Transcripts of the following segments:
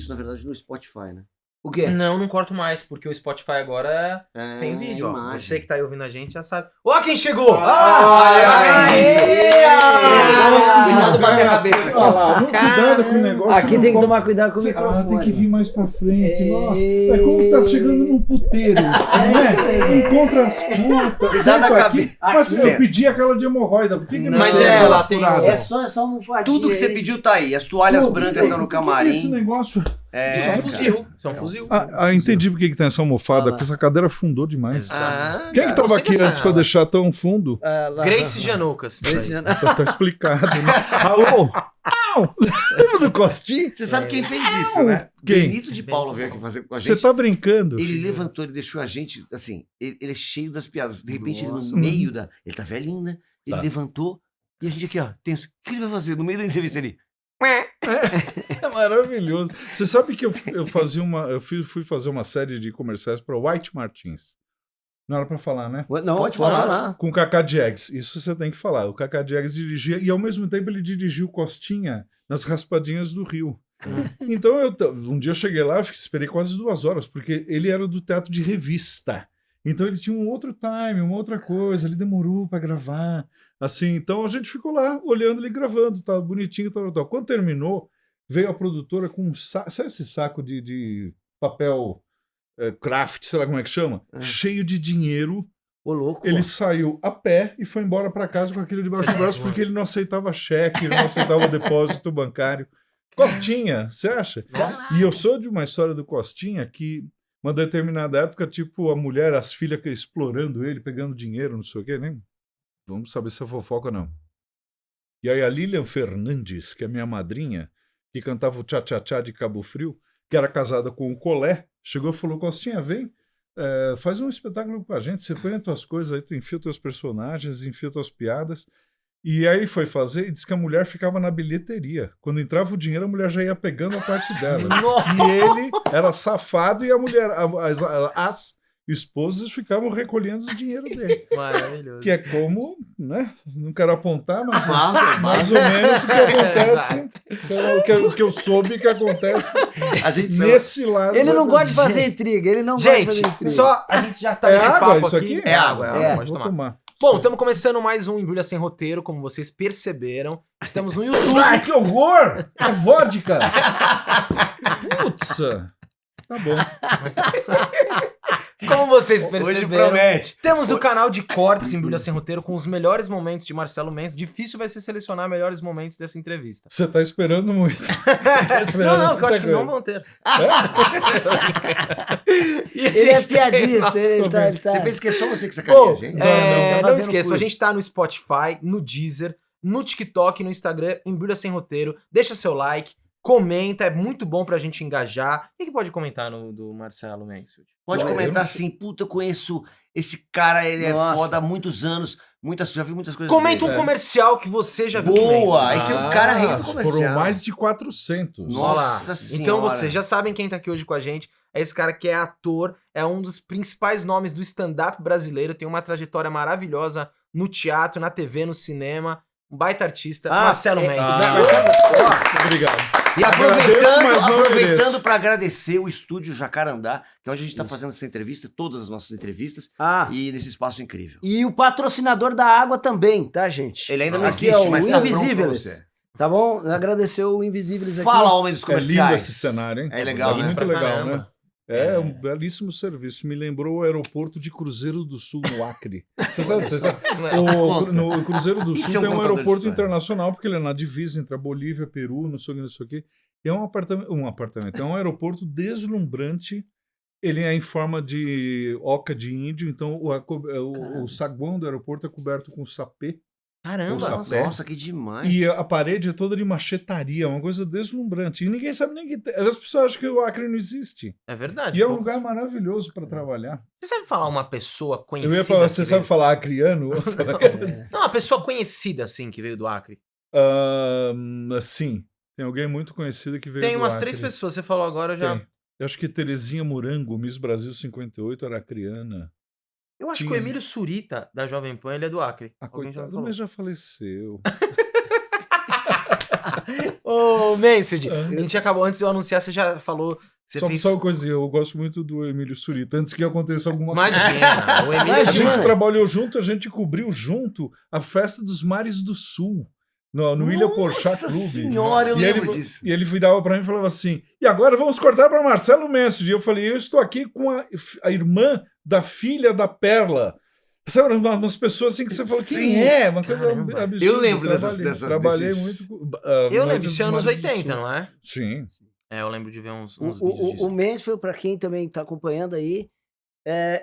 isso, na verdade, no Spotify, né? O quê? Não corto mais, porque o Spotify agora tem vídeo, ó. imagem. Você que tá aí ouvindo a gente já sabe. Ó, quem chegou! Cuidado de bater a cabeça aqui. Olha lá, cuidado com o negócio. Aqui tem que tomar cuidado com o microfone. Tem que vir mais pra frente. Nossa, é como tá chegando num puteiro. Né? Encontra as putas. Cuidado da cabeça. Mas eu pedi aquela de hemorroida. Por que que não Mas tem ela aquela tem- furada? É só uma fadinha. Tudo que você aí. pediu tá aí. As toalhas Pô, brancas estão no por que que esse camarim. negócio... Isso é um fuzil. Isso é um fuzil. Entendi por que tem essa almofada. Ah, lá. Porque essa cadeira afundou demais. Ah, Quem é que tava Você aqui que antes sabe. pra deixar tão fundo? Ah, lá. Grace Janucas. Grace Jan- Tá explicado, né? Alô? Au! Lembra do Costinho? Você sabe quem fez isso, né? Quem? Benito de Paula veio aqui fazer com a Você gente. tá brincando? Ele levantou, ele deixou a gente, assim, ele é cheio das piadas. De repente, Nossa. ele no meio da... Ele tá velhinho, né? Ele Tá. levantou e a gente aqui, ó, tenso. O que ele vai fazer? No meio da entrevista ali. É maravilhoso. Você sabe que eu fazia fui fazer uma série de comerciais para White Martins. Não era pra falar, né? Não, Pode pode falar. falar. Com o Cacá Diegues. Isso você tem que falar. O Cacá Diegues dirigia e ao mesmo tempo ele dirigiu Costinha nas Raspadinhas do Rio. Então um dia eu cheguei lá, esperei quase 2 horas, porque ele era do teatro de revista. Então ele tinha um outro time, uma outra coisa, ele demorou para gravar. Assim, então a gente ficou lá olhando ele gravando, tá bonitinho, tal. Quando terminou, veio a produtora com um saco, sabe esse saco de papel craft, sei lá como é que chama? Cheio de dinheiro. Ô, louco. Ele saiu a pé e foi embora para casa com aquilo debaixo do braço porque ele não aceitava cheque, ele não aceitava depósito bancário. Costinha, você acha? E eu sou de uma história do Costinha que, uma determinada época, tipo, a mulher, as filhas explorando ele, pegando dinheiro, não sei o quê, nem vamos saber se é fofoca ou não. E aí a Lilian Fernandes, que é minha madrinha, que cantava o Tchá-Tchá-Tchá de Cabo Frio, que era casada com o Colé, chegou e falou, Costinha, vem, faz um espetáculo com a gente, você põe as tuas coisas aí, tu enfia os teus personagens, enfia as tuas piadas. E aí foi fazer e disse que a mulher ficava na bilheteria. Quando entrava o dinheiro, a mulher já ia pegando a parte dela. E ele era safado e a mulher, as esposas ficavam recolhendo o dinheiro dele. Maravilhoso. Que é como, né? Não quero apontar, mas Massa, mais ou menos o que acontece. O que eu soube que acontece A gente nesse lado. Ele não gosta de fazer intriga, ele não gosta de fazer Gente, intriga. só a gente já tá É nesse água papo isso aqui. aqui? É água, pode Vou tomar. tomar. Bom, estamos começando mais um Embrulha Sem Roteiro, como vocês perceberam. Estamos no YouTube. Ai, que horror! É vodka! Putz! Tá bom. Como vocês Hoje perceberam, promete. temos o canal de cortes Embrulha Sem Roteiro com os melhores momentos de Marcelo Mendes. Difícil vai ser selecionar melhores momentos dessa entrevista. Você tá esperando muito. Não, que eu acho que não vão ter. E a Ele é gente tem piadista, ele tá... Você pensa que é só você que sacaneia Pô, a gente? tá não fazendo esqueça, a curso. gente tá no Spotify, no Deezer, no TikTok, no Instagram, Embrulha Sem Roteiro. Deixa seu like, comenta, é muito bom pra gente engajar. O que pode comentar do Marcelo Mansfield? Pode Pô, eu comentar não sei. assim, puta, eu conheço esse cara, ele Nossa. é foda há muitos anos, já vi muitas coisas Comenta um dele. comercial que você já viu. Boa! Esse é o cara rei do Foram comercial. mais de 400. Nossa Então Senhora. vocês já sabem quem tá aqui hoje com a gente. É esse cara que é ator, é um dos principais nomes do stand-up brasileiro, tem uma trajetória maravilhosa no teatro, na TV, no cinema. Um baita artista, Marcelo Mendes. Obrigado. E Agradeço, mas não aproveitando mereço. para agradecer o Estúdio Jacarandá, que hoje a gente está fazendo essa entrevista, todas as nossas entrevistas, e nesse espaço incrível. E o patrocinador da água também, tá, gente? Ele ainda não Aqui existe, é o mas tá pronto pra Invisíveis. você. Tá bom? Agradecer o Invisíveis aqui. Fala, homem dos É lindo comerciais. esse cenário, hein? É legal, né? Muito Pra legal, caramba. né? É um belíssimo serviço. Me lembrou o aeroporto de Cruzeiro do Sul, no Acre. Você sabe? No Cruzeiro do Isso Sul é um tem um contador de aeroporto história. internacional, porque ele é na divisa entre a Bolívia, Peru, não sei o que. E é um apartamento. É um aeroporto deslumbrante. Ele é em forma de oca de índio, então o saguão do aeroporto é coberto com sapê. Caramba, sapé. Nossa, que demais. E a parede é toda de machetaria, uma coisa deslumbrante. E ninguém sabe nem que tem. As pessoas acham que o Acre não existe. é verdade. E é um poucos- lugar maravilhoso para trabalhar. Você sabe falar uma pessoa Eu conhecida? ia falar, que você veio- sabe falar acriano? Não, uma pessoa conhecida, assim, que veio do Acre. Sim, tem alguém muito conhecido que veio Tem do umas Acre. 3 pessoas, você falou agora, eu já... Tem. Eu acho que Terezinha Morango, Miss Brasil 58, era acriana. Eu acho que o Tinha. Emílio Surita, da Jovem Pan, ele é do Acre. Ah, Alguém já coitado, falou. mas já faleceu. Ô, Ô, Mansfield, a gente acabou, antes de eu anunciar, você já falou... Só uma coisa, eu gosto muito do Emílio Surita, antes que aconteça alguma coisa. Imagina, o Emílio... A gente trabalhou junto, a gente cobriu junto a Festa dos Mares do Sul, no Ilha Porchat Clube. Nossa senhora, eu lembro disso. E ele virava para mim e falava assim, e agora vamos cortar para Marcelo Mansfield. E eu falei, eu estou aqui com a irmã da filha da Perla. Sabe, umas pessoas assim que você falou, quem é? Uma coisa absurda. Eu lembro dessas Trabalhei desses... muito... eu lembro, isso é anos 80, não é? Sim. Eu lembro de ver uns vídeos disso. O Mansfield, para quem também tá acompanhando aí,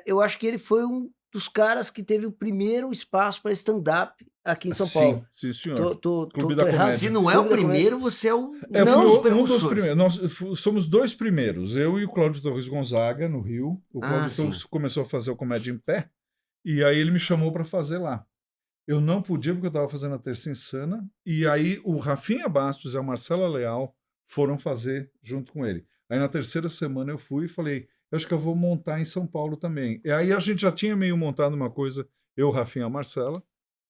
eu acho que ele foi um dos caras que teve o primeiro espaço para stand-up aqui em São Paulo. Sim, senhor. Clube da Comédia. Se não é o primeiro, você é o... Eu fui um dos primeiros. Nós somos dois primeiros. Eu e o Cláudio Torres Gonzaga, no Rio. O Cláudio Torres começou a fazer o Comédia em Pé. E aí ele me chamou para fazer lá. Eu não podia porque eu estava fazendo a Terça Insana. E aí o Rafinha Bastos e a Marcela Leal foram fazer junto com ele. Aí na terceira semana eu fui e falei, eu acho que eu vou montar em São Paulo também. E aí a gente já tinha meio montado uma coisa, eu, Rafinha e a Marcela.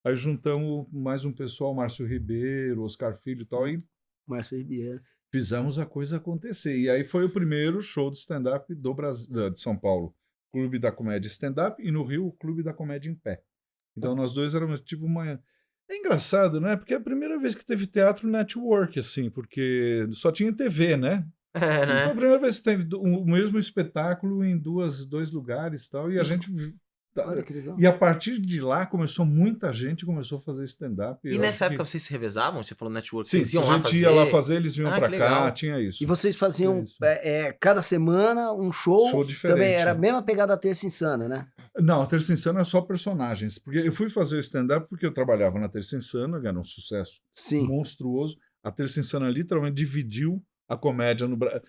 Aí juntamos mais um pessoal, Márcio Ribeiro, Oscar Filho e tal, e Márcio Ribeiro. Fizemos a coisa acontecer. E aí foi o primeiro show de stand-up do Brasil, de São Paulo. Clube da Comédia Stand-up e no Rio, o Clube da Comédia em Pé. Então nós dois éramos tipo uma... É engraçado, né? Porque é a primeira vez que teve teatro network, assim, porque só tinha TV, né? Né? Foi a primeira vez que teve o mesmo espetáculo em dois lugares e tal, e a gente... Olha que legal. E a partir de lá muita gente começou a fazer stand-up. E nessa época vocês se revezavam? Você falou network, sim, vocês iam a lá gente fazer? ia lá fazer, eles vinham pra cá, legal. tinha isso. E vocês faziam cada semana um show diferente. Também era a mesma pegada da Terça Insana, né? Não, a Terça Insana é só personagens. Porque eu fui fazer stand-up porque eu trabalhava na Terça Insana, que era um sucesso monstruoso. A Terça Insana literalmente dividiu a comédia no Brasil.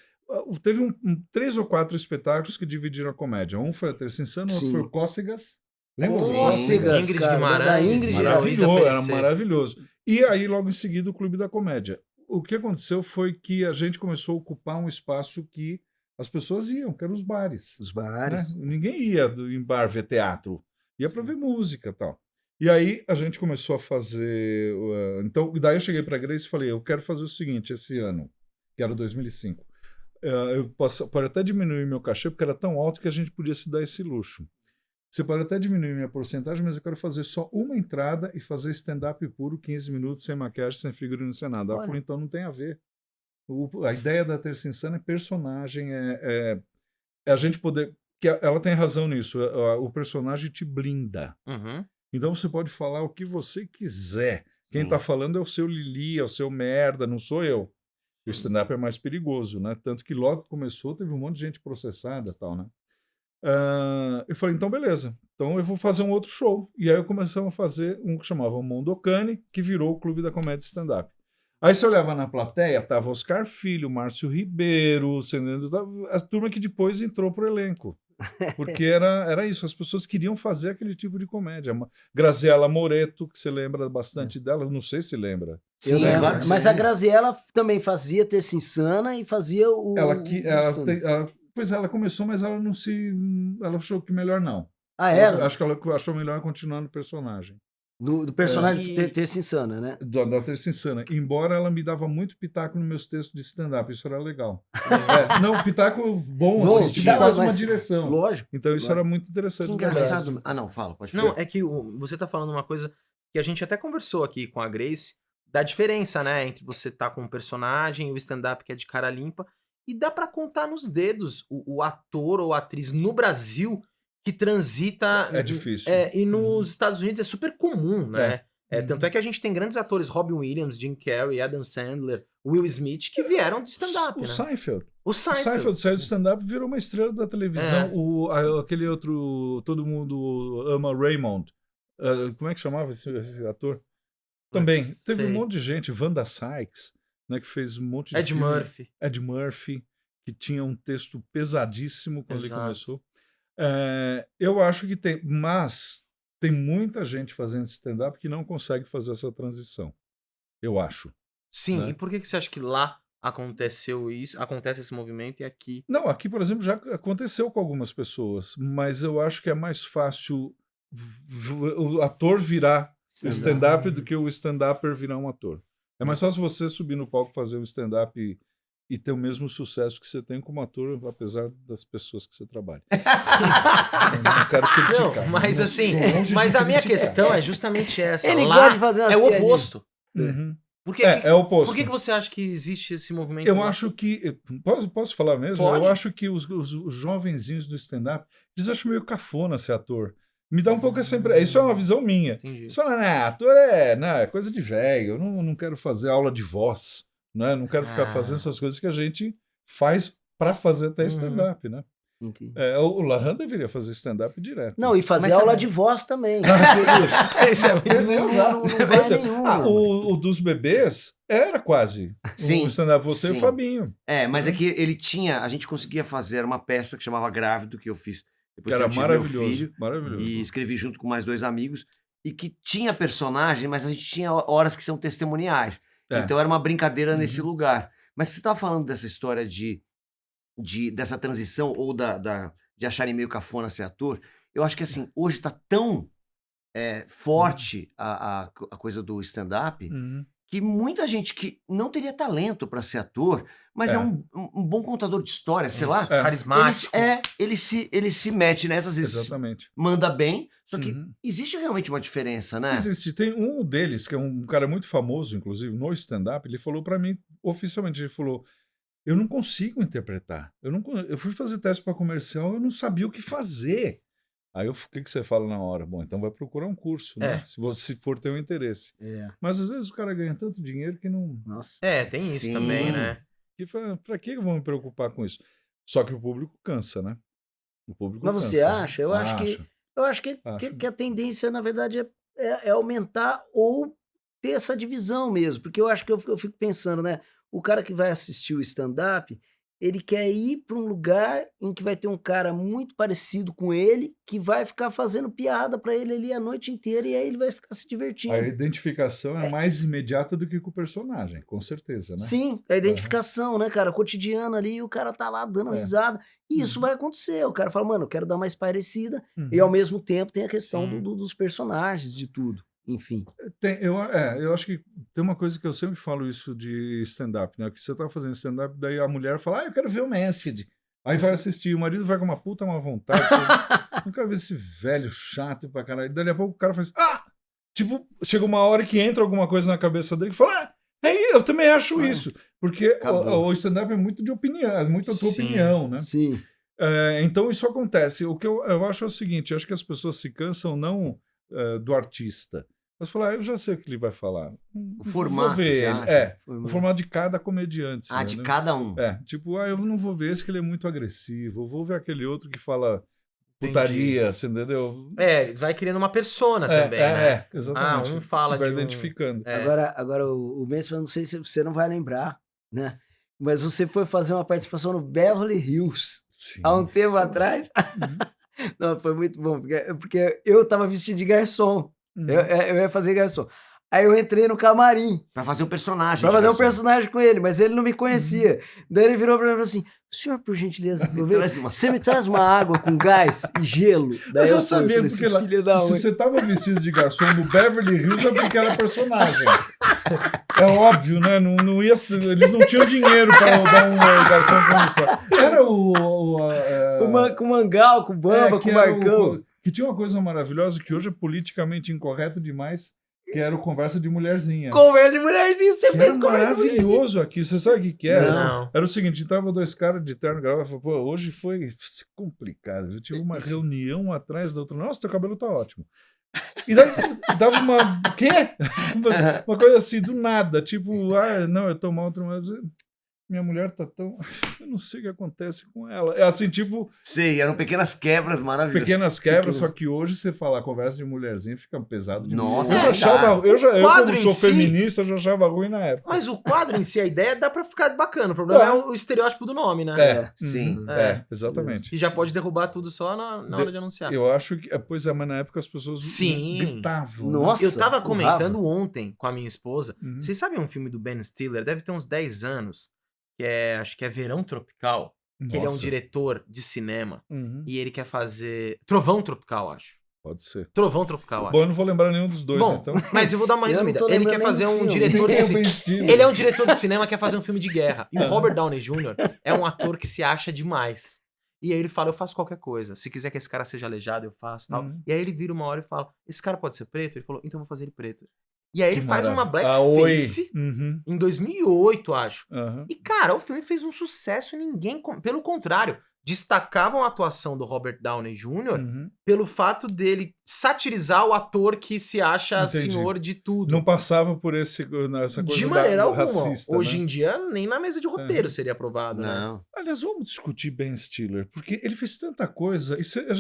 Teve 3 ou 4 espetáculos que dividiram a comédia. Um foi a Terça Insana, outro foi o Cócegas. Lembra? Cócegas, Ingrid cara, Guimarães. Era maravilhoso. E aí, logo em seguida, o Clube da Comédia. O que aconteceu foi que a gente começou a ocupar um espaço que as pessoas iam, que eram os bares. Os bares. Né? Ninguém ia em bar ver teatro. Ia para ver música e tal. E aí a gente começou a fazer... então, daí eu cheguei para a Grace e falei, eu quero fazer o seguinte, esse ano, que era 2005. Eu pode até diminuir meu cachê, porque era tão alto que a gente podia se dar esse luxo. Você pode até diminuir minha porcentagem, mas eu quero fazer só uma entrada e fazer stand-up puro, 15 minutos, sem maquiagem, sem figurino, sem nada. Ela falou, então não tem a ver. A ideia da Terça Insana é personagem, é a gente poder... que ela tem razão nisso, o personagem te blinda. Uhum. Então você pode falar o que você quiser. Quem está falando é o seu Lili, é o seu merda, não sou eu. O stand-up é mais perigoso, né? Tanto que logo que começou, teve um monte de gente processada e tal, né? Eu falei, então beleza, então eu vou fazer um outro show. E aí eu comecei a fazer um que chamava Mondocane, que virou o Clube da Comédia Stand-Up. Aí você olhava na plateia, tava Oscar Filho, Márcio Ribeiro, a turma que depois entrou pro elenco. Porque era isso, as pessoas queriam fazer aquele tipo de comédia. Graziella Moreto, que você lembra bastante dela, eu não sei se lembra. Sim, claro. Mas a Graziella também fazia Terça Insana e fazia o... Pois ela começou, mas ela não se... Ela achou que melhor não. Ah, era? Acho que ela achou melhor continuar no personagem. Do personagem Terça Insana, né? Da Terça Insana. Embora ela me dava muito pitaco nos meus textos de stand-up, isso era legal. Não, pitaco bom, assim, tinha quase uma direção. Lógico. Então isso era muito interessante. Que engraçado. Não, pode falar. Não, é que você tá falando uma coisa que a gente até conversou aqui com a Grace, da diferença, né, entre você tá com um personagem e o stand-up que é de cara limpa. E dá pra contar nos dedos o ator ou atriz no Brasil que transita... É difícil. E nos Estados Unidos é super comum, né? Tanto é que a gente tem grandes atores, Robin Williams, Jim Carrey, Adam Sandler, Will Smith, que vieram de stand-up, né? Seinfeld. O Seinfeld saiu do stand-up e virou uma estrela da televisão. Aquele outro... Todo mundo ama Raymond. Como é que chamava esse ator? Também. Teve um monte de gente. Wanda Sykes... Né, que fez um monte de Ed Murphy, que tinha um texto pesadíssimo quando ele começou. Eu acho que tem muita gente fazendo stand-up que não consegue fazer essa transição. Eu acho. Sim, né? E por que você acha que lá acontece esse movimento e aqui? Não, aqui, por exemplo, já aconteceu com algumas pessoas, mas eu acho que é mais fácil o ator virar stand-up do que o stand-upper virar um ator. É mais fácil você subir no palco, fazer um stand-up e ter o mesmo sucesso que você tem como ator, apesar das pessoas que você trabalha. Eu não quero criticar. Não, mas não assim, estou longe mas de a minha criticar. questão é justamente essa. Ele Lá gosta de fazer umas é o piadinhas. oposto. Uhum. Por que, É o oposto. por que você acha que existe esse movimento? Eu lá? acho que... Posso falar mesmo? Pode. Eu acho que os jovenzinhos do stand-up, eles acham meio cafona ser ator. Me dá um pouco essa impressão. Isso é uma visão minha. Entendi. Eles falam, ator é coisa de velho, eu não quero fazer aula de voz, né? Não quero ficar fazendo essas coisas que a gente faz para fazer até stand-up, né? Entendi. O Lahan deveria fazer stand-up direto. Não, e fazer Mas aula sabe- de voz também. Esse é muito Não vai nenhum. O dos bebês era quase Sim, o stand-up, você e sim. o Fabinho. Mas é que ele tinha, a gente conseguia fazer uma peça que chamava Grávido, que eu fiz Que depois era que eu tive meu maravilhoso, filho, maravilhoso. e escrevi junto com mais 2 amigos, e que tinha personagem, mas a gente tinha horas que são testemuniais. É. Então era uma brincadeira nesse Uhum. lugar. Mas você estava falando dessa história dessa transição ou de acharem meio cafona ser ator. Eu acho que assim, hoje tá tão forte a coisa do stand-up Uhum. que muita gente que não teria talento para ser ator, mas é um bom contador de história, sei lá. Carismático. Ele se mete nessas, às vezes Exatamente. manda bem, só que Uhum. existe realmente uma diferença, né? Existe. Tem um deles, que é um cara muito famoso, inclusive, no stand-up, ele falou pra mim, oficialmente, ele falou, eu não consigo interpretar. Eu fui fazer teste para comercial, eu não sabia o que fazer. Aí o que você fala na hora? Bom, então vai procurar um curso, né? Se for ter um interesse. É. Mas às vezes o cara ganha tanto dinheiro que não... Nossa. Tem isso Sim. também, né? Que fala, pra que eu vou me preocupar com isso? Só que o público cansa, né? O público Mas cansa. você acha? Eu acho que Acho. a tendência, na verdade, é aumentar ou ter essa divisão mesmo. Porque eu acho que eu fico pensando, né? O cara que vai assistir o stand-up, ele quer ir para um lugar em que vai ter um cara muito parecido com ele, que vai ficar fazendo piada para ele ali a noite inteira, e aí ele vai ficar se divertindo. A identificação é mais imediata do que com o personagem, com certeza, né? Sim, a identificação, né, cara? Cotidiano ali, o cara tá lá dando risada. E isso vai acontecer. O cara fala, mano, eu quero dar mais parecida. E ao mesmo tempo tem a questão dos personagens, de tudo. Enfim. Eu acho que tem uma coisa que eu sempre falo isso de stand-up, né? Que você tá fazendo stand-up, daí a mulher fala, eu quero ver o Mansfield. Aí vai assistir, o marido vai com uma puta má vontade. Não quero ver esse velho chato pra caralho. Daí a pouco o cara faz, tipo, chega uma hora que entra alguma coisa na cabeça dele que fala, eu também acho isso. Porque o stand-up é muito de opinião, é muito a tua opinião, né? Sim. Então isso acontece. O que eu acho é o seguinte, eu acho que as pessoas se cansam não do artista, mas falar, eu já sei o que ele vai falar. O formato, vou ver você ele. acha? O formato de cada comediante. De cada um. Tipo, eu não vou ver esse que ele é muito agressivo, eu vou ver aquele outro que fala putaria, você entendeu? Vai criando uma persona também, né? Exatamente. Um fala vai de identificando. Agora o Mendes, eu não sei se você não vai lembrar, né? Mas você foi fazer uma participação no Beverly Hills há um tempo atrás. Não, foi muito bom, porque eu tava vestido de garçom. Eu ia fazer garçom. Aí eu entrei no camarim. Pra fazer um personagem. Pra fazer um personagem com ele, mas ele não me conhecia. Daí ele virou pra mim e falou assim, senhor, por gentileza, você me traz uma água com gás e gelo. Daí Mas eu sabia, falei, porque se você tava vestido de garçom no Beverly Hills é porque era personagem. É óbvio, né? Não ia ser, eles não tinham dinheiro para dar um garçom com uniforme. Era com o Mangal, com o Bamba, com o Marcão. Que tinha uma coisa maravilhosa que hoje é politicamente incorreto demais, que era o Conversa de Mulherzinha. Conversa de Mulherzinha, você fez conversa de mulherzinha. Maravilhoso aqui. Você sabe o que era? Não. Era o seguinte, entrava 2 caras de terno, gravava e falava, hoje foi complicado. Eu tive uma reunião atrás da outra. Nossa, teu cabelo tá ótimo. E daí dava uma... Quê? Uma coisa assim, do nada. Tipo, não, eu tô mal. Minha mulher tá tão... Eu não sei o que acontece com ela. É assim, tipo... Sei, eram pequenas quebras maravilhosas. Pequenas quebras, só que hoje você falar conversa de mulherzinha fica pesado demais. Nossa, eu como sou feminista, já achava ruim na época. Mas o quadro em si, a ideia dá pra ficar bacana. O problema é o estereótipo do nome, né? Sim. Exatamente. E já pode derrubar tudo só na hora de anunciar. Eu acho que... Pois é, mas na época as pessoas gritavam. Nossa, eu tava comentando ontem com a minha esposa. Uhum. Vocês sabem um filme do Ben Stiller? Deve ter uns 10 anos. Acho que é Verão Tropical. Que ele é um diretor de cinema. Uhum. E ele quer fazer... Trovão Tropical, acho. Pode ser. Trovão Tropical, Bom, eu acho. não vou lembrar nenhum dos dois, Bom, então. mas eu vou dar uma Eu não resumida. tô Ele quer lembrando fazer nem do um filme. diretor de Nem o cinema. Ben Stiller. Ele é um diretor de cinema que quer fazer um filme de guerra. E o Robert Downey Jr. é um ator que se acha demais. E aí ele fala, eu faço qualquer coisa. Se quiser que esse cara seja aleijado, eu faço tal. Uhum. E aí ele vira uma hora e fala, esse cara pode ser preto? Ele falou, então eu vou fazer ele preto. E aí ele Que faz uma maravilha. Oi. blackface Uhum, em 2008, acho. aham. E, cara, o filme fez um sucesso e ninguém... Pelo contrário, destacavam a atuação do Robert Downey Jr. Uhum. pelo fato dele satirizar o ator que se acha Entendi. senhor de tudo. Não passava por essa coisa De maneira do alguma. racista, Hoje né? em dia, nem na mesa de roteiro É. seria aprovado, né? Não. Aliás, vamos discutir Ben Stiller, porque ele fez tanta coisa, a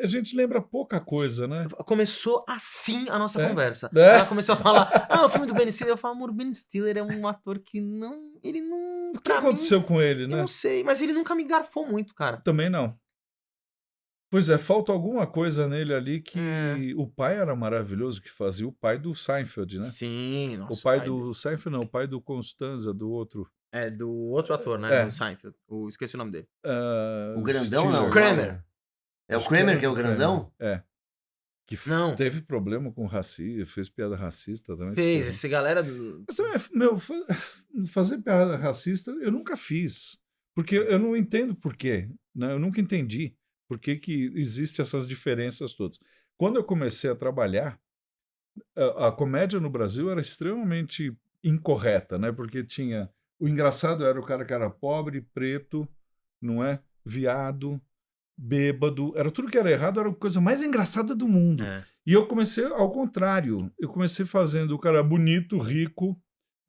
gente lembra pouca coisa, né? Começou assim a nossa É. conversa. É. Ela começou a falar, o filme do Ben Stiller. Eu falo, amor, o Ben Stiller é um ator que não... Ele não... O que pra mim, aconteceu com ele, eu né? não sei, mas ele nunca me garfou muito, cara. Também não. Pois é, falta alguma coisa nele ali que o pai era maravilhoso, que fazia o pai do Seinfeld, né? Sim, nossa. O pai do Seinfeld não, o pai do Constanza, do outro. É, do outro ator, né? É. Do Seinfeld. Esqueci o nome dele. O grandão, Stiller. não. Kramer. É o Acho Kramer era que é o grandão? É. Que Não. teve problema com racismo, fez piada racista também. Fez, esse esse galera do... Mas também, meu, fazer piada racista eu nunca fiz. Porque eu não entendo por quê. Né? Eu nunca entendi por que existem essas diferenças todas. Quando eu comecei a trabalhar, a comédia no Brasil era extremamente incorreta, né? Porque tinha... O engraçado era o cara que era pobre, preto, não é? Viado, bêbado. Era tudo que era errado, era a coisa mais engraçada do mundo. É. E eu comecei ao contrário. Eu comecei fazendo o cara bonito, rico,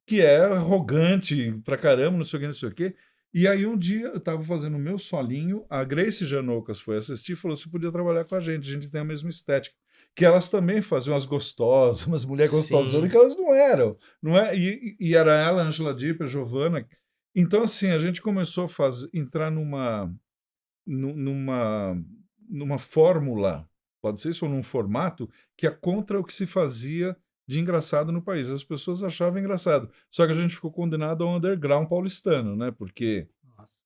que é arrogante pra caramba, não sei o que, não sei o quê. E aí um dia eu tava fazendo o meu solinho, a Grace Janoucas foi assistir e falou: você podia trabalhar com a gente tem a mesma estética. Que elas também faziam as gostosas, umas mulheres Sim. gostosonas que elas não eram. Não é? E era ela, a Angela Dipp, a Giovanna. Então, assim, a gente começou a entrar numa fórmula, pode ser isso, ou num formato, que é contra o que se fazia de engraçado no país. As pessoas achavam engraçado. Só que a gente ficou condenado ao underground paulistano, né? Porque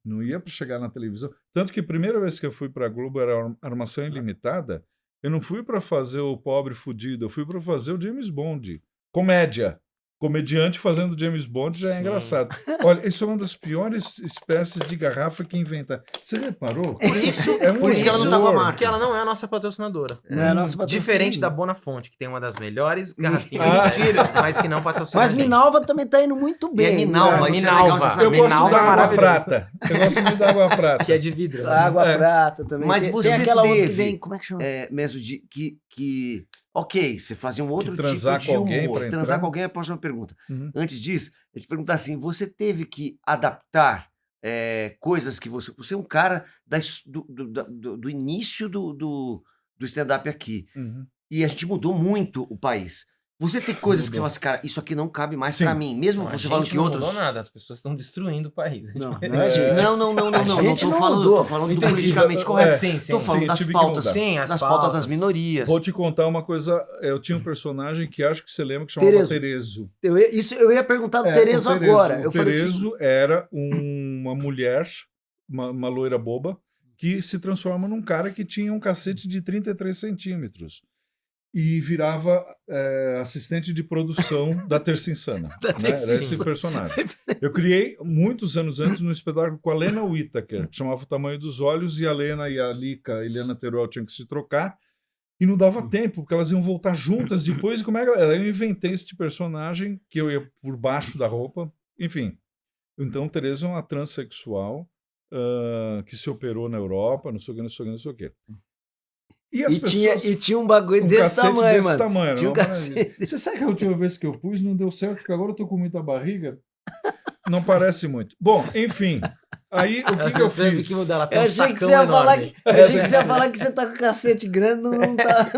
não ia para chegar na televisão. Tanto que a primeira vez que eu fui para a Globo era Armação Ilimitada, eu não fui para fazer o pobre fudido, eu fui para fazer o James Bond. Comédia. Comediante fazendo James Bond já é Sim. engraçado. Olha, isso é uma das piores espécies de garrafa que inventa. Você reparou? Por isso, É um por isso que ela não tá com a horror. marca. Porque ela não é a nossa patrocinadora. Não é a nossa Diferente da patrocinadora. Bonafonte, que tem uma das melhores garrafinhas Ah. do mundo, mas que não patrocina. Mas a gente. Minalva também tá indo muito bem. E é Minalva, né? isso é legal Minalva. você saber. Eu gosto Minalva da é água maravilhoso. prata. Eu gosto muito da água prata. Que é de vidro. né? Água É. prata também. Mas tem, você tem aquela outra que teve, vem, como é que chama? mesmo que ok, você fazia um outro tipo transar de com alguém humor. pra Transar entrar? com alguém é a próxima pergunta. Uhum. Antes disso, eu te perguntar assim, você teve que adaptar coisas que você... Você é um cara do início do stand-up aqui. Uhum. E a gente mudou muito o país. Você tem coisas que você Mudou. fala assim, cara, isso aqui não cabe mais Sim. pra mim. Mesmo A você gente falando que não outros... mudou nada, as pessoas estão destruindo o país. Não, não é, gente. Não, não gente tô não falando, mudou. tô falando do Entendi. politicamente correto. Sim, sim. Tô falando Sim, das tive que pautas. mudar. Sim, as Das pautas das pautas. minorias. Vou te contar uma coisa. Eu tinha um personagem que acho que você lembra que chamava Terezo. Terezo. Eu ia perguntar do É, Terezo o Terezo. agora. O Eu falei assim, Terezo era uma mulher, uma loira boba, que se transforma num cara que tinha um cacete de 33 centímetros. E virava assistente de produção da Terça Insana. Da Né? Terça Era esse Insana. personagem. Eu criei, muitos anos antes, um espetáculo com a Lena Whittaker, que chamava O Tamanho dos Olhos, e a Lena e a Lica, a Eliana Teruel, tinham que se trocar. E não dava tempo, porque elas iam voltar juntas depois. E como é que eu inventei este personagem, que eu ia por baixo da roupa. Enfim. Então, Tereza é uma transexual que se operou na Europa, não sei o que, não sei o que, não sei o que. E as pessoas... e tinha um bagulho um desse cacete tamanho, desse mano. tamanho, Tinha um uma maravilha. cacete. Você sabe que a última vez que eu pus não deu certo, porque agora eu tô com muita barriga? Não parece muito. Bom, enfim. Aí, o que eu fiz? Ela tem Eu um achei que sacão você ia falar enorme. que, eu achei que você ia falar que você tá com cacete grande, não tá.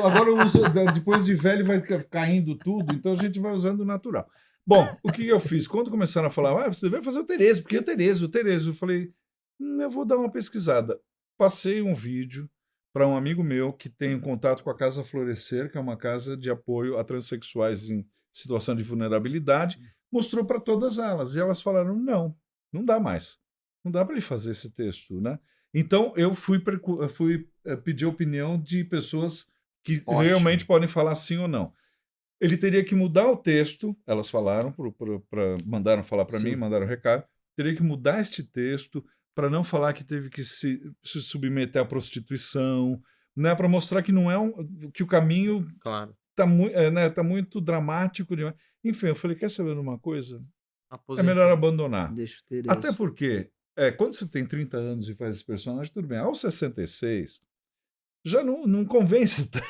Agora eu uso, depois de velho vai caindo tudo, então a gente vai usando o natural. Bom, o que eu fiz? Quando começaram a falar, você vai fazer o Terezo, porque o Terezo, eu falei, eu vou dar uma pesquisada. Passei um vídeo para um amigo meu que tem um contato com a Casa Florescer, que é uma casa de apoio a transexuais em situação de vulnerabilidade, mostrou para todas elas. E elas falaram, não dá mais. Não dá para ele fazer esse texto, né? Então, eu fui pedir a opinião de pessoas que Ótimo. realmente podem falar sim ou não. Ele teria que mudar o texto, elas falaram, mandaram falar para mim, Sim. mandaram um recado, teria que mudar este texto para não falar que teve que se submeter à prostituição, né, para mostrar que não é que o caminho Claro. tá muito dramático demais. Enfim, eu falei, quer saber de uma coisa? É Aposentou. melhor abandonar. Deixa eu ter Até isso. porque, quando você tem 30 anos e faz esse personagem, tudo bem. Aos 66, já não convence tanto.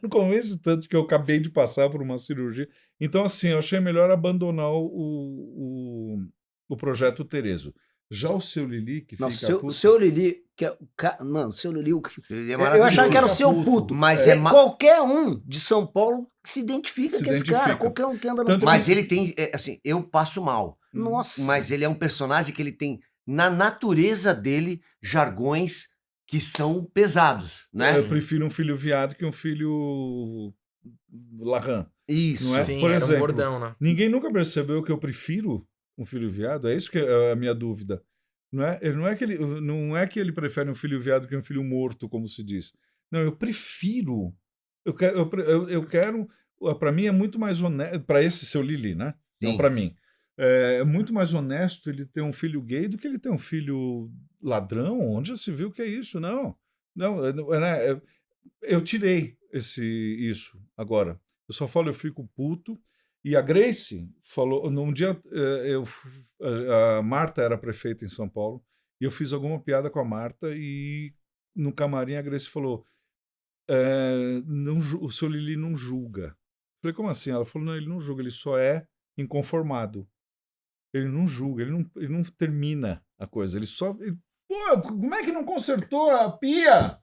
Não convence tanto que eu acabei de passar por uma cirurgia. Então, assim, eu achei melhor abandonar o projeto Terezo. Já o Seu Lili, que Não, fica o seu Lili, que é mano, o seu Lili, Ele é eu achava que era o maravilhoso. seu puto, Mas qualquer um de São Paulo se identifica Se com esse identifica. cara, qualquer um que anda no Tanto Mas ele tem, assim, eu passo mal. Nossa. Mas ele é um personagem que ele tem, na natureza dele, jargões que são pesados, né? Eu prefiro um filho viado que um filho Larran. Isso. Não é? Sim, Por era exemplo, um bordão, né? Ninguém nunca percebeu que eu prefiro um filho viado? É isso que é a minha dúvida. Não é que ele prefere um filho viado que um filho morto, como se diz. Não, eu prefiro. Eu quero. Para mim é muito mais honesto. Para esse Seu Lili, né? Não Sim. para mim. É muito mais honesto ele ter um filho gay do que ele ter um filho ladrão. Onde já se viu que é isso? Não. Eu tirei isso agora. Eu só falo, eu fico puto. E a Grace falou, num dia, a Marta era prefeita em São Paulo, e eu fiz alguma piada com a Marta, e no camarim a Grace falou, o Seu Lili não julga. Eu falei, como assim? Ela falou, não, ele não julga, ele só é inconformado. Ele não julga, ele não termina a coisa, pô, como é que não consertou a pia?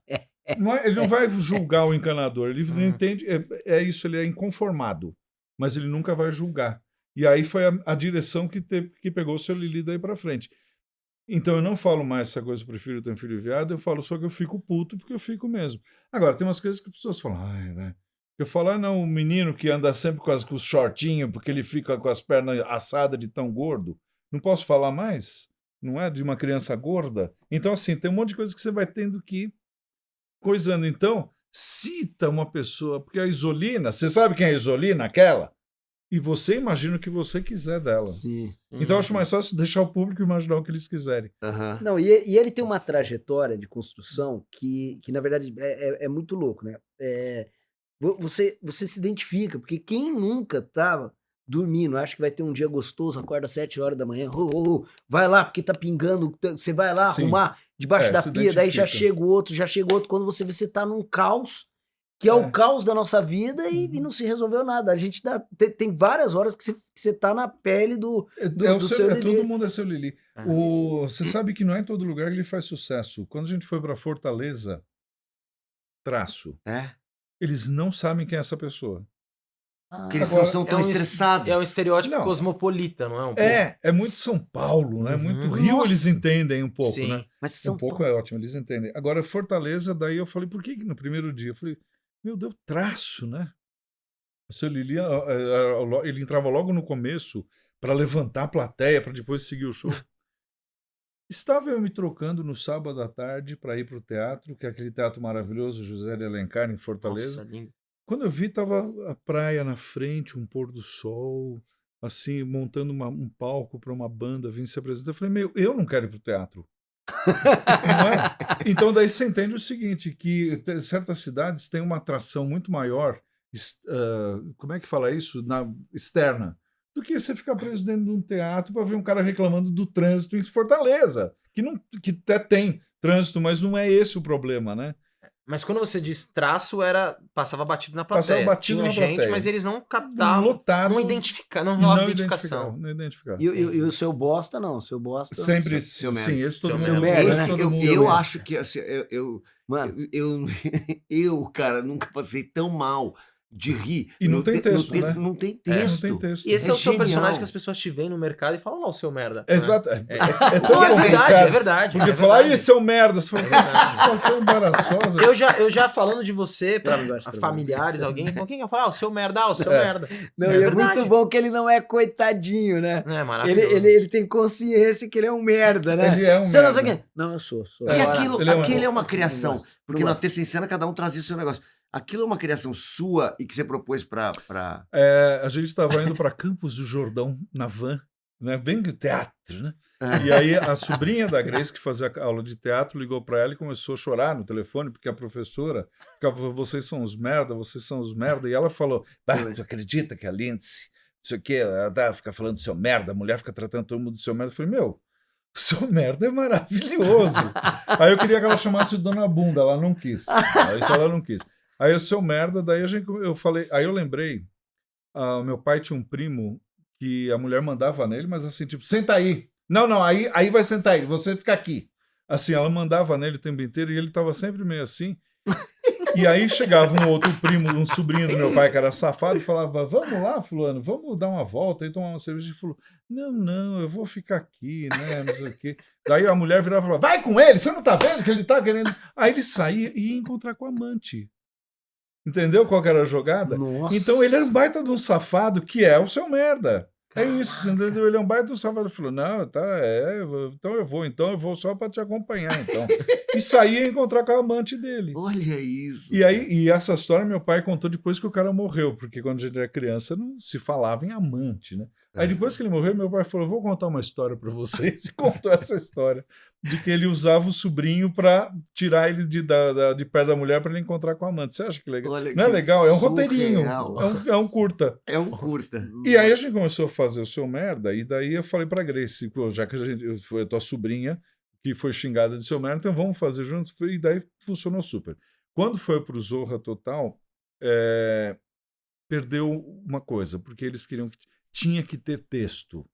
Ele não vai julgar o encanador, ele não entende, é isso, ele é inconformado. Mas ele nunca vai julgar. E aí foi a direção que pegou o Seu Lili daí pra frente. Então eu não falo mais essa coisa, eu prefiro ter um filho viado, eu falo só que eu fico puto, porque eu fico mesmo. Agora, tem umas coisas que as pessoas falam, né? Eu falo, não, o menino que anda sempre com os shortinhos, porque ele fica com as pernas assadas de tão gordo, não posso falar mais? Não é de uma criança gorda? Então, assim, tem um monte de coisa que você vai tendo que ir coisando. Então, cita uma pessoa, porque a Isolina, você sabe quem é a Isolina, aquela? E você imagina o que você quiser dela. Sim. Então eu acho mais fácil deixar o público imaginar o que eles quiserem. Aham. Não, e ele tem uma trajetória de construção que na verdade, é muito louco, né? Você se identifica, porque quem nunca tava dormindo, acha que vai ter um dia gostoso, acorda às 7 horas da manhã, vai lá, porque tá pingando, você vai lá Sim. arrumar debaixo da se pia, daí já identifica. chega o outro, quando você vê, você tá num caos, que é o caos da nossa vida e não se resolveu nada. A gente tem várias horas que você tá na pele do Seu Lili. Todo mundo é Seu Lili. Você sabe que não é em todo lugar que ele faz sucesso. Quando a gente foi para Fortaleza, eles não sabem quem é essa pessoa. Porque eles não são tão estressados. É um estereótipo Não. cosmopolita, não é? Um pouco? É muito São Paulo, né? Uhum. Muito Rio, Nossa. eles entendem um pouco, Sim. né? Mas São Um pouco Paulo. é ótimo, eles entendem. Agora, Fortaleza, daí eu falei, por que no primeiro dia? Eu falei, meu Deus, traço, né? O Seu Lili, ele entrava logo no começo para levantar a plateia, para depois seguir o show. Estava eu me trocando no sábado à tarde para ir para o teatro, que é aquele teatro maravilhoso, José de Alencar, em Fortaleza. Nossa, lindo. Quando eu vi, tava a praia na frente, um pôr do sol, assim, montando um palco para uma banda vir se apresentar. Eu falei, eu não quero ir pro teatro. Não é? Então daí você entende o seguinte, que certas cidades têm uma atração muito maior, como é que fala isso? Externa, do que você ficar preso dentro de um teatro para ver um cara reclamando do trânsito em Fortaleza, que até tem trânsito, mas não é esse o problema, né? Mas quando você diz traço, passava batido na plateia. Passava batido Tinha na gente, plateia. mas eles não captavam. Lotado. Não identificavam, não rolava identificação. Não identificava. E o Seu Bosta, não. O Seu Bosta... Sempre, Seu sim, merda. esse todo Seu mundo. merda, esse né? todo Eu mundo- acho que assim, Mano, eu, cara, nunca passei tão mal de rir. E não tem texto, né? Não tem Não texto. tem texto. E esse é o seu genial. personagem que as pessoas te veem no mercado e falam, não, seu merda. Exato. Né? É tão Não, é verdade, complicado. é verdade. Porque é falar, verdade. esse é um merda. Você fala, verdade. que situação embaraçosa. Eu já falando de você, pra Eu não gosto de familiares, alguém, falou, quem que eu falo? Ah, o seu merda, o seu É. merda. Não, É e é verdade. muito bom que ele não é coitadinho, né? É Ele, maravilhoso. ele tem consciência que ele é um merda, né? Ele é um Você não sei merda. quem. Não, eu sou. E É. aquilo, Ele é um- aquele é uma criação. gosto, Porque não na gosto. Terça em Cena cada um trazia o seu negócio. Aquilo é uma criação sua e que você propôs pra... A gente estava indo para Campos do Jordão na van, né? Bem do teatro, né? É. E aí a sobrinha da Grace, que fazia aula de teatro, ligou para ela e começou a chorar no telefone, porque a professora ficava, vocês são os merda, vocês são os merda. E ela falou, tu acredita que a Lindsay, não sei o quê, ela fica falando seu merda, a mulher fica tratando todo mundo de seu merda. Eu falei, meu, seu merda é maravilhoso. Aí eu queria que ela chamasse o Dona Bunda, ela não quis. Isso ela não quis. Aí o seu merda, daí eu falei, aí eu lembrei, meu pai tinha um primo que a mulher mandava nele, mas assim, tipo, senta aí. Não, aí vai sentar aí, você fica aqui. Assim, ela mandava nele o tempo inteiro e ele tava sempre meio assim. E aí chegava um outro primo, um sobrinho do meu pai que era safado e falava, vamos lá, fulano, vamos dar uma volta e tomar uma cerveja. E falou, não, eu vou ficar aqui, né, não sei o quê. Daí a mulher virava e falava, vai com ele, você não tá vendo que ele tá querendo... Aí ele saía e ia encontrar com a amante. Entendeu qual que era a jogada? Nossa. Então ele era um baita de um safado que é o seu merda. É isso, você entendeu? Ele é um baita de um safado. Ele falou, não, tá, então eu vou só para te acompanhar, então. E saía encontrar com a amante dele. Olha isso. E essa história meu pai contou depois que o cara morreu, porque quando a gente era criança não se falava em amante, né? Aí depois que ele morreu, meu pai falou, vou contar uma história para vocês. E contou essa história de que ele usava o sobrinho para tirar ele de perto da mulher para ele encontrar com a amante. Você acha que legal? Olha Não é que legal? É um surreal. roteirinho. É um curta. É um curta. E aí a gente começou a fazer o seu merda, e daí eu falei pra Grace, pô, já que foi a tua sobrinha que foi xingada de seu merda, então vamos fazer juntos. E daí funcionou super. Quando foi pro Zorra Total, perdeu uma coisa, porque eles queriam que tinha que ter texto.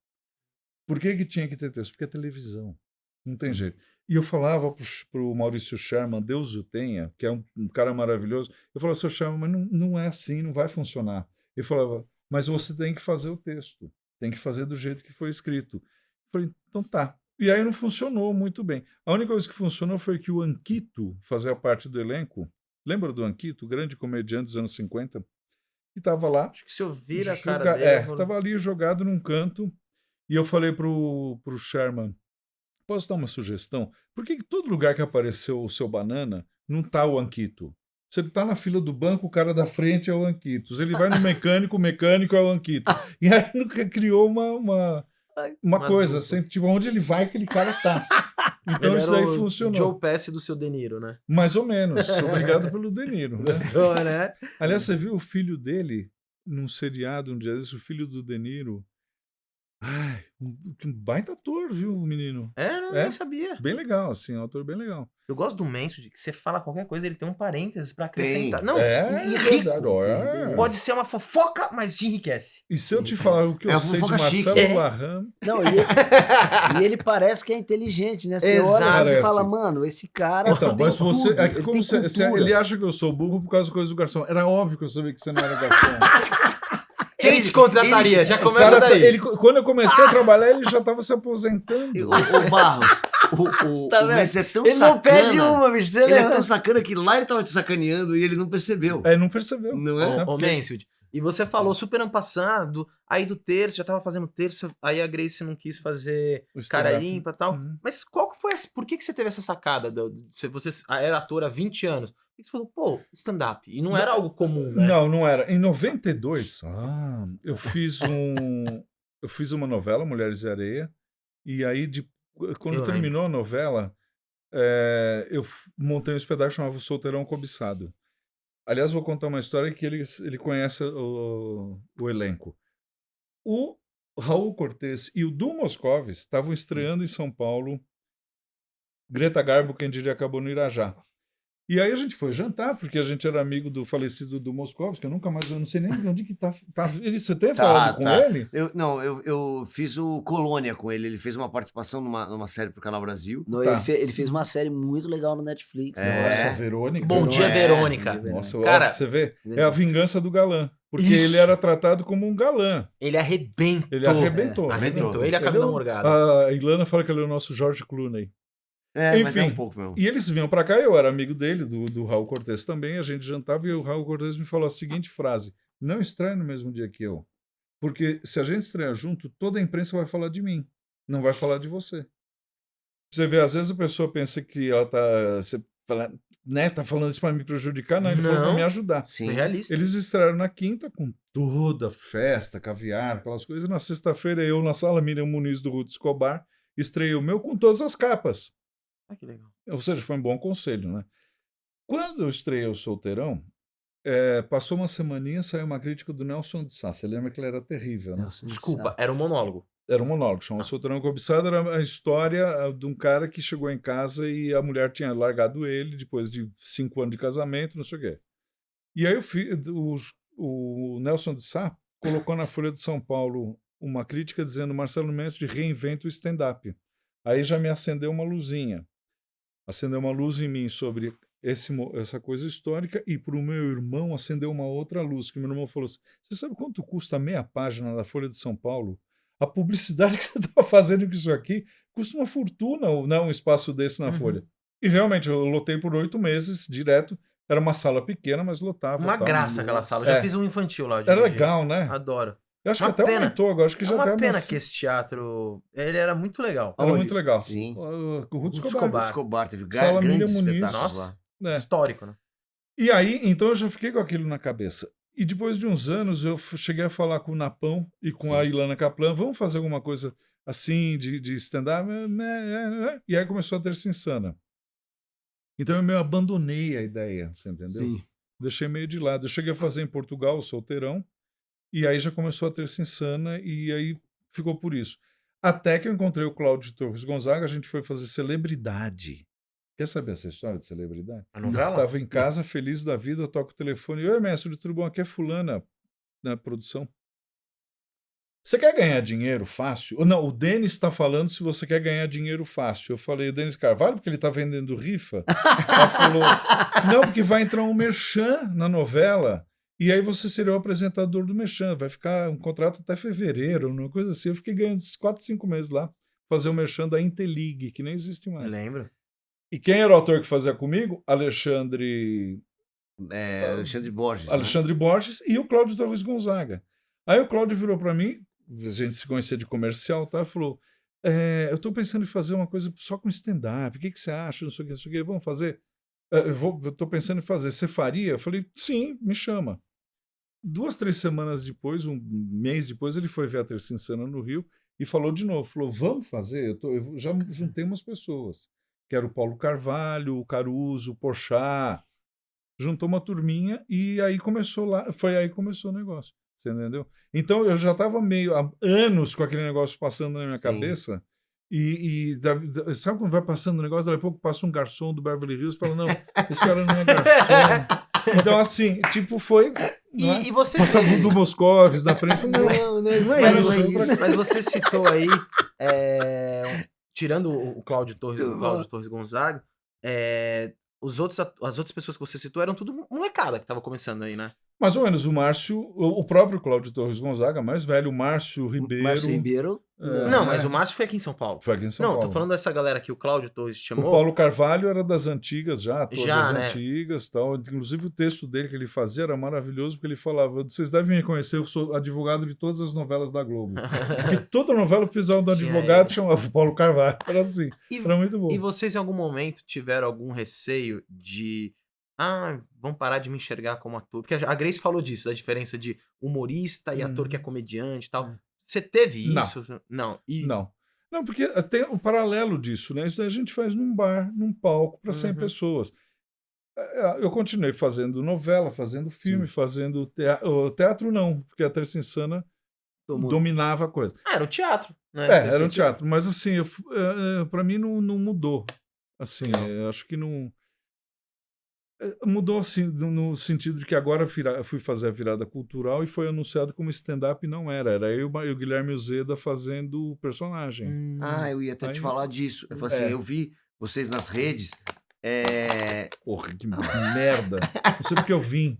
Por que tinha que ter texto? Porque é televisão. Não tem jeito. E eu falava pro Maurício Sherman, Deus o tenha, que é um cara maravilhoso, eu falava, seu Sherman, mas não é assim, não vai funcionar. Ele falava, mas você tem que fazer o texto, tem que fazer do jeito que foi escrito. Eu falei, então tá. E aí não funcionou muito bem. A única coisa que funcionou foi que o Anquito fazia parte do elenco. Lembra do Anquito, o grande comediante dos anos 50? E estava lá. Acho que se eu vir a cara dele... Estava ali jogado num canto. E eu falei pro Sherman, posso dar uma sugestão? Por que todo lugar que apareceu o seu Banana não tá o Anquito? Se ele tá na fila do banco, o cara da frente é o Anquito. Se ele vai no mecânico, o mecânico é o Anquito. E aí criou uma coisa, assim, tipo, onde ele vai, aquele cara tá. Então Ele isso era aí o funcionou. Joe Pesci do seu De Niro, né? Mais ou menos. Obrigado pelo De Niro. Né? Gostou, né? Aliás, você viu o filho dele num seriado um dia desses, o filho do De Niro? Ai, um baita ator, viu, o menino? Não, nem sabia. Bem legal, assim, um ator bem legal. Eu gosto do Mansfield, que você fala qualquer coisa, ele tem um parênteses pra acrescentar. Tem. Não, e rico. Verdade, Pode ser uma fofoca, mas te enriquece. E se eu te falar o que eu É uma sei de fofoca Marcelo chique. Larran, Não, e ele parece que é inteligente, né? Você olha assim, Exato. e fala, mano, esse cara então, tem mas você, tudo, é que ele como tem cultura. ele acha que eu sou burro por causa da coisa do garçom. Era óbvio que eu sabia que você não era garçom. Quem te contrataria? Já começa Cara, daí. quando eu comecei a trabalhar, ele já estava se aposentando. O Barros, Tá o vendo? Messi é tão Ele não perde sacana. uma, bicho. Você Ele é lembra? tão sacana que lá ele tava te sacaneando e ele não percebeu. Não percebeu. Não é? Ô, Mansfield, e você falou super ano passado, aí do terço, já tava fazendo terço, aí a Grace não quis fazer O cara stand-up. limpa e tal. Uhum. Mas qual que foi por que você teve essa sacada? Você era ator há 20 anos. Por que você falou, pô, stand-up? E não era algo comum, né? Não era. Em 92, eu fiz uma novela, Mulheres e Areia, e aí, quando Eu terminou a novela, eu montei um espetáculo chamado O Solteirão Cobiçado. Aliás, vou contar uma história que ele conhece o elenco. O Raul Cortez e o Du Moscovis estavam estreando em São Paulo Greta Garbo, quem diria, acabou no Irajá. E aí a gente foi jantar, porque a gente era amigo do falecido do Moscovitz, que eu não sei nem onde que tá. Você tem falado com ele? Eu fiz o Colônia com ele. Ele fez uma participação numa série pro Canal Brasil. Não, Tá. ele fez uma série muito legal no Netflix. Nossa, Verônica. Bom Dia, Verônica. Nossa, Cara, você vê? É a vingança do galã. Porque Isso. ele era tratado como um galã. Ele arrebentou. Ele arrebentou. Arrebentou. Ele e a Camila Morgado. A Ilana fala que ele é o nosso George Clooney. Mas é Enfim, um pouco mesmo. E eles vinham pra cá, eu era amigo dele, do Raul Cortez também, a gente jantava e o Raul Cortez me falou a seguinte frase: não estreia no mesmo dia que eu, porque se a gente estrear junto, toda a imprensa vai falar de mim, não vai falar de você. Você vê, às vezes a pessoa pensa que ela tá falando isso pra me prejudicar, não, ele falou pra me ajudar. Foi Sim. realista. Eles estrearam na quinta com toda festa, caviar, aquelas coisas, na sexta-feira eu na sala Miriam Muniz do Ruth Escobar, estreiei o meu com todas as capas. Ah, que legal. Ou seja, foi um bom conselho, né? Quando eu estreiei o Solteirão, passou uma semaninha, saiu uma crítica do Nelson de Sá. Você lembra que ele era terrível, né? Desculpa, era um monólogo. Era um monólogo, chama Solteirão Cobiçado, era a história de um cara que chegou em casa e a mulher tinha largado ele depois de 5 anos de casamento, não sei o quê. E aí o Nelson de Sá colocou na Folha de São Paulo uma crítica dizendo Marcelo Mestre reinventa o stand-up. Aí já me acendeu uma luzinha. Acendeu uma luz em mim sobre essa coisa histórica e para o meu irmão acendeu uma outra luz, que meu irmão falou assim, você sabe quanto custa meia página da Folha de São Paulo? A publicidade que você está fazendo com isso aqui custa uma fortuna, um espaço desse na Folha. E realmente, eu lotei por 8 meses, direto. Era uma sala pequena, mas lotava. Uma graça aquela sala. Eu já fiz um infantil lá. Era legal, né? Adoro. Eu acho Uma que até pena. aumentou agora. Acho que É já uma até pena que esse teatro... Ele era muito legal. Era muito legal. Sim. O Ruth Ruth Escobar. Escobar teve Sala grandes Miriam Muniz. espetáculos Nossa. lá. Histórico, né? E aí, então eu já fiquei com aquilo na cabeça. E depois de uns anos, eu cheguei a falar com o Napão e com a Ilana Kaplan, vamos fazer alguma coisa assim, de stand-up? E aí começou a Terça Insana. Então eu meio abandonei a ideia, você entendeu? Sim. Deixei meio de lado. Eu cheguei a fazer em Portugal o Solteirão, e aí já começou a Terça Insana, e aí ficou por isso. Até que eu encontrei o Cláudio Torres Gonzaga, a gente foi fazer Celebridade. Quer saber essa história de Celebridade? A novela? Estava em casa, feliz da vida, eu toco o telefone. Oi, mestre, tudo bom? Aqui é fulana na produção. Você quer ganhar dinheiro fácil? Ou não, o Denis está falando se você quer ganhar dinheiro fácil. Eu falei, o Denis Carvalho, porque ele está vendendo rifa? Ela falou, não, porque vai entrar um merchan na novela e aí você seria o apresentador do merchan. Vai ficar um contrato até fevereiro, uma coisa assim. Eu fiquei ganhando uns 4, 5 meses lá, fazer o merchan da Intelig, que nem existe mais. Lembro. E quem era o autor que fazia comigo? Alexandre Borges. Alexandre Borges e o Cláudio Torres Gonzaga. Aí o Cláudio virou para mim, a gente se conhecia de comercial, tá? Falou, eu estou pensando em fazer uma coisa só com stand-up, o que você acha? Não sei o que, vamos fazer? Eu estou pensando em fazer, você faria? Eu falei, sim, me chama. 2, 3 semanas depois, um mês depois, ele foi ver a Terça Insana no Rio e falou de novo, falou, vamos fazer? Eu já juntei umas pessoas, que era o Paulo Carvalho, o Caruso, o Porchat, juntou uma turminha e aí começou lá, foi aí que começou o negócio, você entendeu? Então eu já estava meio há anos com aquele negócio passando na minha cabeça sabe quando vai passando o negócio, daqui a pouco passa um garçom do Beverly Hills e fala, não, esse cara não é garçom. Então assim, tipo foi... E você... Passa do Moscovitz na frente, não é isso. Mas você citou aí, tirando o Cláudio Torres Gonzaga, as outras pessoas que você citou eram tudo molecada que tava começando aí, né? Mais ou menos, o Márcio, o próprio Cláudio Torres Gonzaga, mais velho, o Márcio Ribeiro. Márcio Ribeiro. Não, mas o Márcio foi aqui em São Paulo. Foi aqui em São Paulo. Não, tô falando dessa galera que o Cláudio Torres chamou. O Paulo Carvalho era das antigas já, ator das né? antigas tal. Inclusive o texto dele que ele fazia era maravilhoso, porque ele falava, vocês devem me conhecer, eu sou advogado de todas as novelas da Globo. Porque toda novela precisava de um advogado, chamava o Paulo Carvalho. Era assim, era muito bom. E vocês em algum momento tiveram algum receio de... vão parar de me enxergar como ator. Porque a Grace falou disso, da diferença de humorista e ator que é comediante e tal. Você teve isso? Não. Não, porque tem o paralelo disso, né? Isso a gente faz num bar, num palco, para 100 pessoas. Eu continuei fazendo novela, fazendo filme, fazendo teatro. Teatro não, porque a Terça Insana dominava a coisa. Era o teatro, né? Era um teatro, mas assim, para mim não mudou. Assim, eu acho que não... Mudou assim, no sentido de que agora fui fazer a virada cultural e foi anunciado como stand-up e não era. Era eu e o Guilherme Uzeda fazendo o personagem. Eu ia até te Aí- falar disso. Eu falei assim, eu vi vocês nas redes. Porra, que merda. Não sei porque eu vim.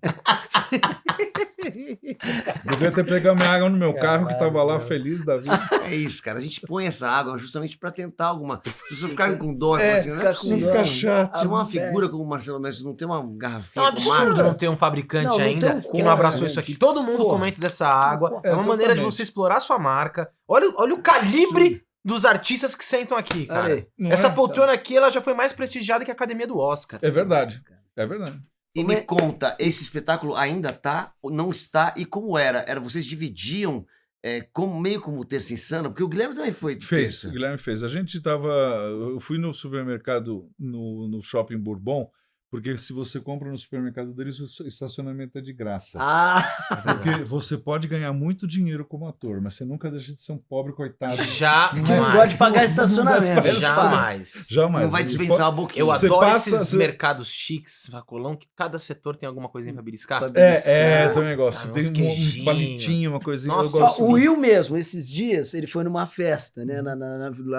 Devia ter pegado minha água no meu carro que tava lá feliz da vida. É isso, cara. A gente põe essa água justamente pra tentar alguma. As pessoas ficarem com dó, assim, não é ficar com possível. dó. Fica chato. Se é uma figura como o Marcelo Mestre não tem uma É um garrafinha com absurdo marca. não ter um fabricante Não, não ainda tem que como, não abraçou gente. isso aqui. Todo mundo Porra. comenta dessa água. É uma Exatamente. maneira de você explorar sua marca. Olha o calibre dos artistas que sentam aqui, Olha cara. aí. Não Essa é? poltrona aqui, ela já foi mais prestigiada que a Academia do Oscar. É verdade. É verdade. E me conta, esse espetáculo ainda tá, ou não está, e como era? Vocês dividiam meio como o Terça Insana? Porque o Guilherme também foi de Fez, terça. o Guilherme fez. Eu fui no supermercado, no Shopping Bourbon, porque se você compra no supermercado deles, o estacionamento é de graça. Porque você pode ganhar muito dinheiro como ator, mas você nunca deixa de ser um pobre coitado. Jamais. Não gosta de pagar estacionamento. Não vai Jamais. Jamais. Não vai dispensar a boquinha. Eu Você adoro passa- esses você- mercados chiques, Vacolão, que cada setor tem alguma coisinha pra beliscar. Também gosto. Ah, Tem uns um queijinhos. palitinho, uma coisinha. Nossa, eu gosto. O Will mesmo, esses dias, ele foi numa festa, né, lá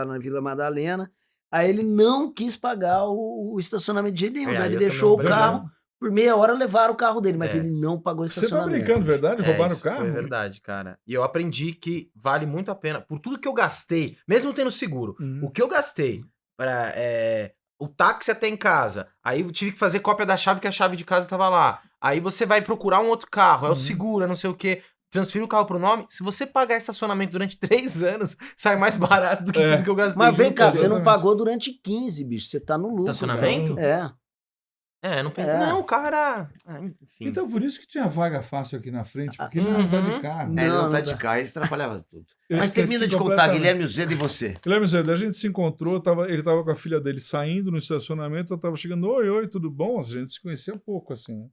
na Vila Madalena. Aí ele não quis pagar o estacionamento de jeito nenhum. Daí ele eu deixou o também não carro, por meia hora levaram o carro dele, mas É. ele não pagou o Você tá estacionamento. brincando, verdade? Roubaram o isso carro? Foi verdade, cara. E eu aprendi que vale muito a pena. Por tudo que eu gastei, mesmo tendo seguro, o que eu gastei para o táxi até em casa, aí eu tive que fazer cópia da chave, que a chave de casa tava lá. Aí você vai procurar um outro carro, é o seguro, é não sei o quê. Transfira o carro pro nome. Se você pagar estacionamento durante 3 anos, sai mais barato do que tudo que eu gastei. Mas vem juro cá, por você Deus. não Exatamente. pagou durante 15, bicho. Você tá no lucro. Estacionamento? Cara. Não pensei. É. Não, cara. Enfim. Então, por isso que tinha vaga fácil aqui na frente, porque ele não tá de carro. Não, Ele não tá não de dá. carro, ele atrapalhava tudo. Eu Mas esqueci termina de contar, completamente. Guilherme Uzeda e você. Guilherme Zé, a gente se encontrou, ele tava com a filha dele saindo no estacionamento, eu tava chegando, oi, tudo bom? A gente se conhecia pouco, assim, né?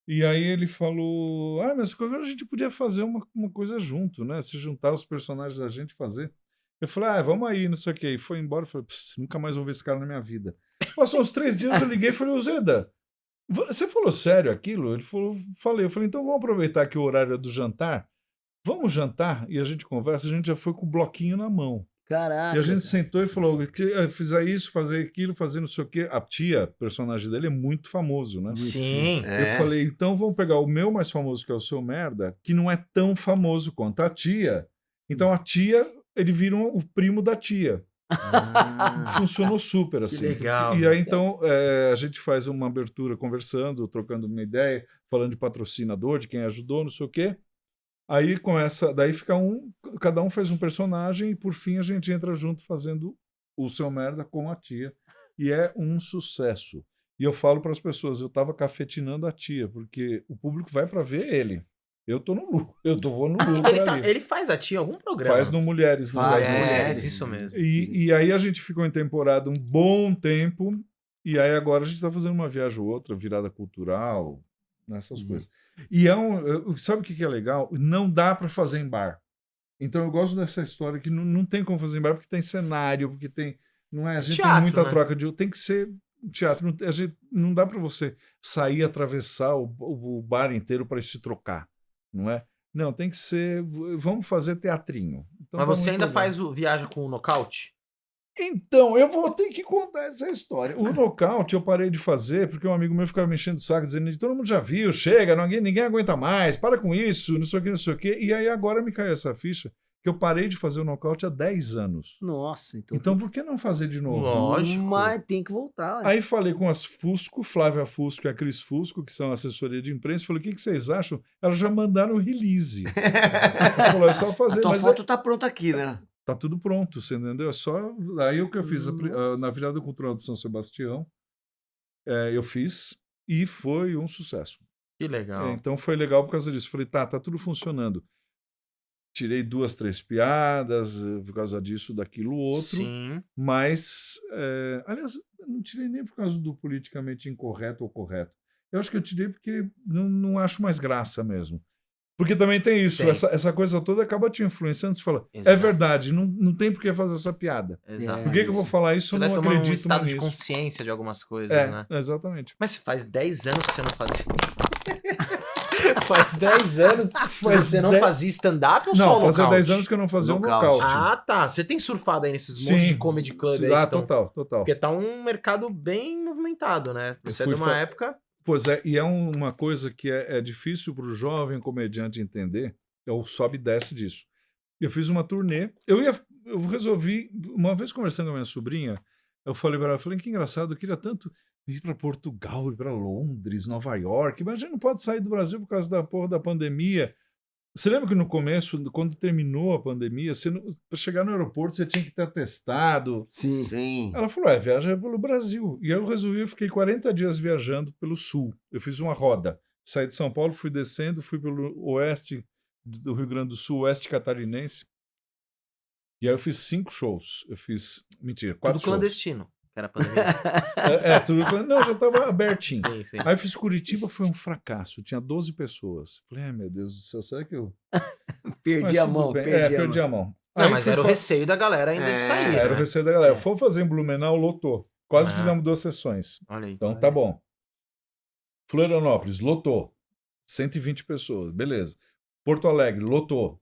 E aí ele falou, mas agora a gente podia fazer uma coisa junto, né? Se juntar os personagens da gente fazer. Eu falei, vamos aí, não sei o quê. E foi embora, eu falei, nunca mais vou ver esse cara na minha vida. Passou uns 3 dias, eu liguei e falei, Zeda, você falou sério aquilo? Ele falou, falei. Eu falei, então vamos aproveitar que o horário é do jantar, vamos jantar e a gente conversa. A gente já foi com o bloquinho na mão. Caraca. E a gente sentou e falou, fizer isso, fazer aquilo, fazer não sei o quê. A tia, personagem dele, é muito famoso, né? Sim. Eu falei, então vamos pegar o meu mais famoso, que é o Seu Merda, que não é tão famoso quanto a tia. Então a tia, ele vira o primo da tia. Funcionou super, assim. legal. E aí, então, a gente faz uma abertura conversando, trocando uma ideia, falando de patrocinador, de quem ajudou, não sei o quê. Aí começa, daí fica cada um faz um personagem e por fim a gente entra junto fazendo o Seu Merda com a tia. E é um sucesso. E eu falo para as pessoas, eu tava cafetinando a tia, porque o público vai para ver ele. Eu tô no lucro, vou no lucro ali. Ele faz a tia em algum programa. Faz no Mulheres. no Faz, Brasil. Mulheres, isso mesmo. E aí a gente ficou em temporada um bom tempo, e aí agora a gente tá fazendo uma viagem ou outra, virada cultural, nessas coisas. E sabe o que é legal? Não dá para fazer em bar. Então eu gosto dessa história que não tem como fazer em bar, porque tem cenário, porque tem... Não é, a gente Teatro, tem muita né? troca de... Tem que ser teatro. Não dá para você sair, atravessar o bar inteiro para se trocar, não é? Não, tem que ser... Vamos fazer teatrinho. Então, Mas tá você muito ainda legal. faz viaja com o nocaute? Então, eu vou ter que contar essa história. O nocaute eu parei de fazer porque um amigo meu ficava me enchendo o saco, dizendo, todo mundo já viu, chega, ninguém aguenta mais, para com isso, não sei o que, não sei o que. E aí agora me caiu essa ficha que eu parei de fazer o nocaute há 10 anos. Nossa, Então por que não fazer de novo? Lógico. Mas tem que voltar. Ué. Aí falei com as Fusco, Flávia Fusco e a Cris Fusco, que são assessoria de imprensa, falei, o que vocês acham? Elas já mandaram o release. Ela falou, é só fazer. A tua Mas foto tá pronta aqui, né? tá tudo pronto, você entendeu? É só... Aí o que eu fiz na Virada Cultural de São Sebastião, eu fiz e foi um sucesso. Que legal. Então foi legal por causa disso. Falei, tá tudo funcionando. Tirei 2, 3 piadas por causa disso, daquilo, outro. Sim. Mas, aliás, eu não tirei nem por causa do politicamente incorreto ou correto. Eu acho que eu tirei porque não acho mais graça mesmo. Porque também tem isso, Tem. essa coisa toda acaba te influenciando. Você fala, é Exato. verdade, não tem por que fazer essa piada. Exato. Por que eu vou falar isso? Você Eu vai não tomar um acredito estado de nisso. consciência de algumas coisas, né? Exatamente. Mas faz 10 anos que você não fazia. Faz 10 anos que Faz você não 10 fazia stand-up ou só Não, nocaute? fazia 10 anos que eu não fazia um Nocaute. nocaute. Ah, tá. Você tem surfado aí nesses montes de comedy club aí. Ah, então, total. Porque tá um mercado bem movimentado, né? Você é de fui uma época... Pois é, e é uma coisa que é difícil para o jovem comediante entender, é o sobe e desce disso. Eu fiz uma turnê, eu resolvi, uma vez conversando com a minha sobrinha, eu falei para ela, que engraçado, eu queria tanto ir para Portugal, ir para Londres, Nova York, mas a gente não pode sair do Brasil por causa da porra da pandemia. Você lembra que no começo, quando terminou a pandemia, para chegar no aeroporto você tinha que estar testado? Sim. Sim. Ela falou, viaja pelo Brasil. E aí eu fiquei 40 dias viajando pelo sul. Eu fiz uma roda. Saí de São Paulo, fui descendo, fui pelo oeste do Rio Grande do Sul, oeste catarinense. E aí eu fiz 5 shows. Eu fiz, mentira, 4 Tudo shows. clandestino. Que era a pandemia. Tudo clandestino. Não, já estava abertinho. Sim, sim. Aí eu fiz Curitiba, foi um fracasso. Tinha 12 pessoas. Falei, meu Deus do céu, será que eu... Perdi Mas a tudo mão, bem. perdi a a mão. mão. Não, Aí mas fui era o receio da galera ainda de sair, Era o né? receio da galera. Fomos fazer em Blumenau, lotou. Quase Ah. fizemos 2 sessões. Olha aí. Então tá bom. Florianópolis, lotou. 120 pessoas, beleza. Porto Alegre, lotou.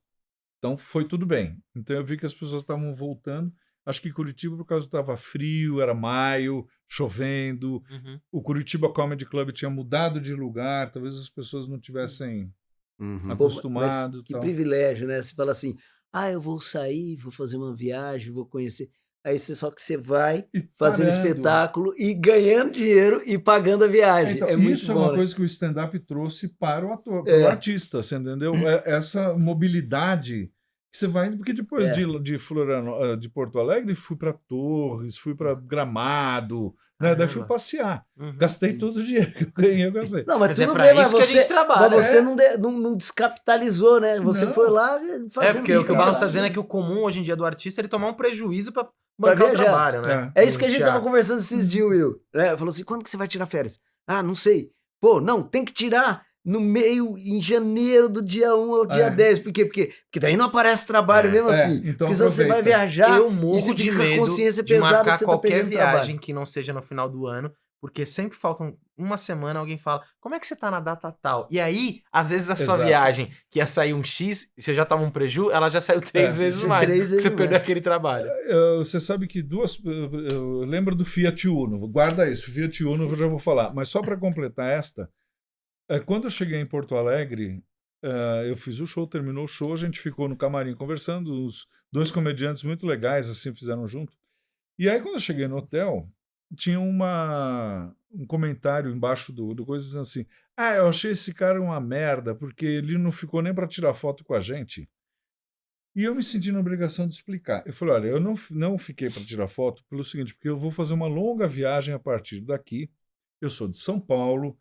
Então foi tudo bem. Então eu vi que as pessoas estavam voltando. Acho que Curitiba, por causa que estava frio, era maio, chovendo. Uhum. O Curitiba Comedy Club tinha mudado de lugar. Talvez as pessoas não tivessem Uhum. Pô, acostumado. mas que tal. privilégio, né? Você fala assim, eu vou sair, vou fazer uma viagem, vou conhecer. Aí só que você vai E fazendo parando. espetáculo e ganhando dinheiro e pagando a viagem. Então, é muito isso bom, é uma né? coisa que o stand-up trouxe para o ator, para o artista, você entendeu? Essa mobilidade que você vai indo, porque depois de Porto Alegre, fui para Torres, fui para Gramado, né? Daí fui Caramba. passear. Uhum. Gastei todo o dinheiro que eu ganhei, eu gastei. Não, mas Mas é tudo pra bem, mas isso que a você, gente trabalha. mas você não descapitalizou, né? Você Não. foi lá É, fazendo porque o que o Barros tá trabalho. dizendo é que o comum hoje em dia do artista é ele tomar um prejuízo pra bancar o viajar. trabalho, né? É isso que a gente Teatro. tava conversando esses dias, Will. Né? Falou assim, quando que você vai tirar férias? Ah, não sei. Pô, não, tem que tirar no meio, em janeiro, do dia 1 ao dia 10. Por quê? Porque daí não aparece trabalho mesmo assim. então Porque senão você vai aproveita. viajar Eu e morro você de fica com a medo consciência de pesada que marcar você tá qualquer perdendo viagem trabalho. que não seja no final do ano, porque sempre faltam uma semana, alguém fala, como é que você tá na data tal? E aí, às vezes a sua Exato. viagem, que ia sair um X, e você já tava um preju, ela já saiu 3 vezes mais, 3 porque vezes você mais. perdeu aquele trabalho. Você sabe que eu lembro do Fiat Uno, guarda isso, Fiat Uno eu já vou falar, mas só para completar quando eu cheguei em Porto Alegre, eu fiz o show, terminou o show, a gente ficou no camarim conversando, os 2 comediantes muito legais assim fizeram junto. E aí quando eu cheguei no hotel, tinha um comentário embaixo do coisa dizendo assim, eu achei esse cara uma merda, porque ele não ficou nem para tirar foto com a gente. E eu me senti na obrigação de explicar. Eu falei, olha, eu não fiquei para tirar foto pelo seguinte, porque eu vou fazer uma longa viagem a partir daqui, eu sou de São Paulo,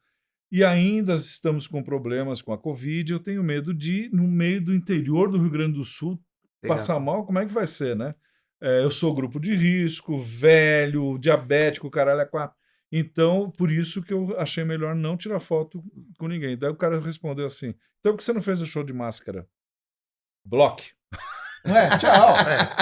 e ainda estamos com problemas com a Covid, eu tenho medo de ir no meio do interior do Rio Grande do Sul, passar mal, como é que vai ser, né? Eu sou grupo de risco, velho, diabético, caralho, é 4. Então, por isso que eu achei melhor não tirar foto com ninguém. Daí o cara respondeu assim, então por que você não fez o show de máscara? Bloque. Não é? Tchau.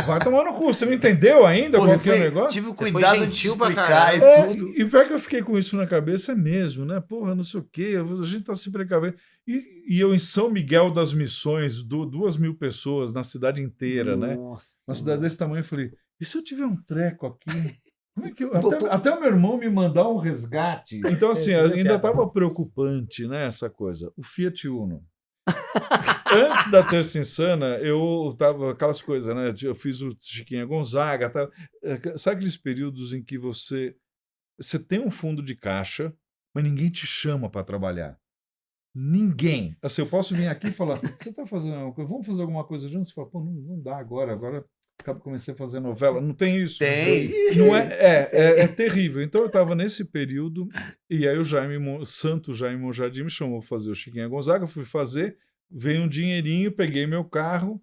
Vai tomar no cu. Você não entendeu ainda qual que é o negócio? Tive o Você foi cuidado de gentil pra explicar caralho. e tudo. E pior que eu fiquei com isso na cabeça mesmo, né? Porra, não sei o quê, a gente tá se precavendo. E eu em São Miguel das Missões, 2.000 pessoas na cidade inteira, né? Nossa. Uma cidade desse tamanho, eu falei, e se eu tiver um treco aqui? Como é que até o meu irmão me mandar um resgate. Então, assim, ainda estava preocupante, né, essa coisa. O Fiat Uno. Antes da Terça Insana, eu tava aquelas coisas, né? Eu fiz o Chiquinha Gonzaga, tá? Sabe aqueles períodos em que você tem um fundo de caixa, mas ninguém te chama para trabalhar. Ninguém. Assim, eu posso vir aqui e falar, você está fazendo alguma coisa? Vamos fazer alguma coisa juntos? Você fala, pô, não dá agora comecei a fazer novela. Não tem isso. Tem. Não é terrível. Então eu estava nesse período e aí o Santo Jaime Monjardim me chamou para fazer o Chiquinha Gonzaga, fui fazer, veio um dinheirinho, peguei meu carro,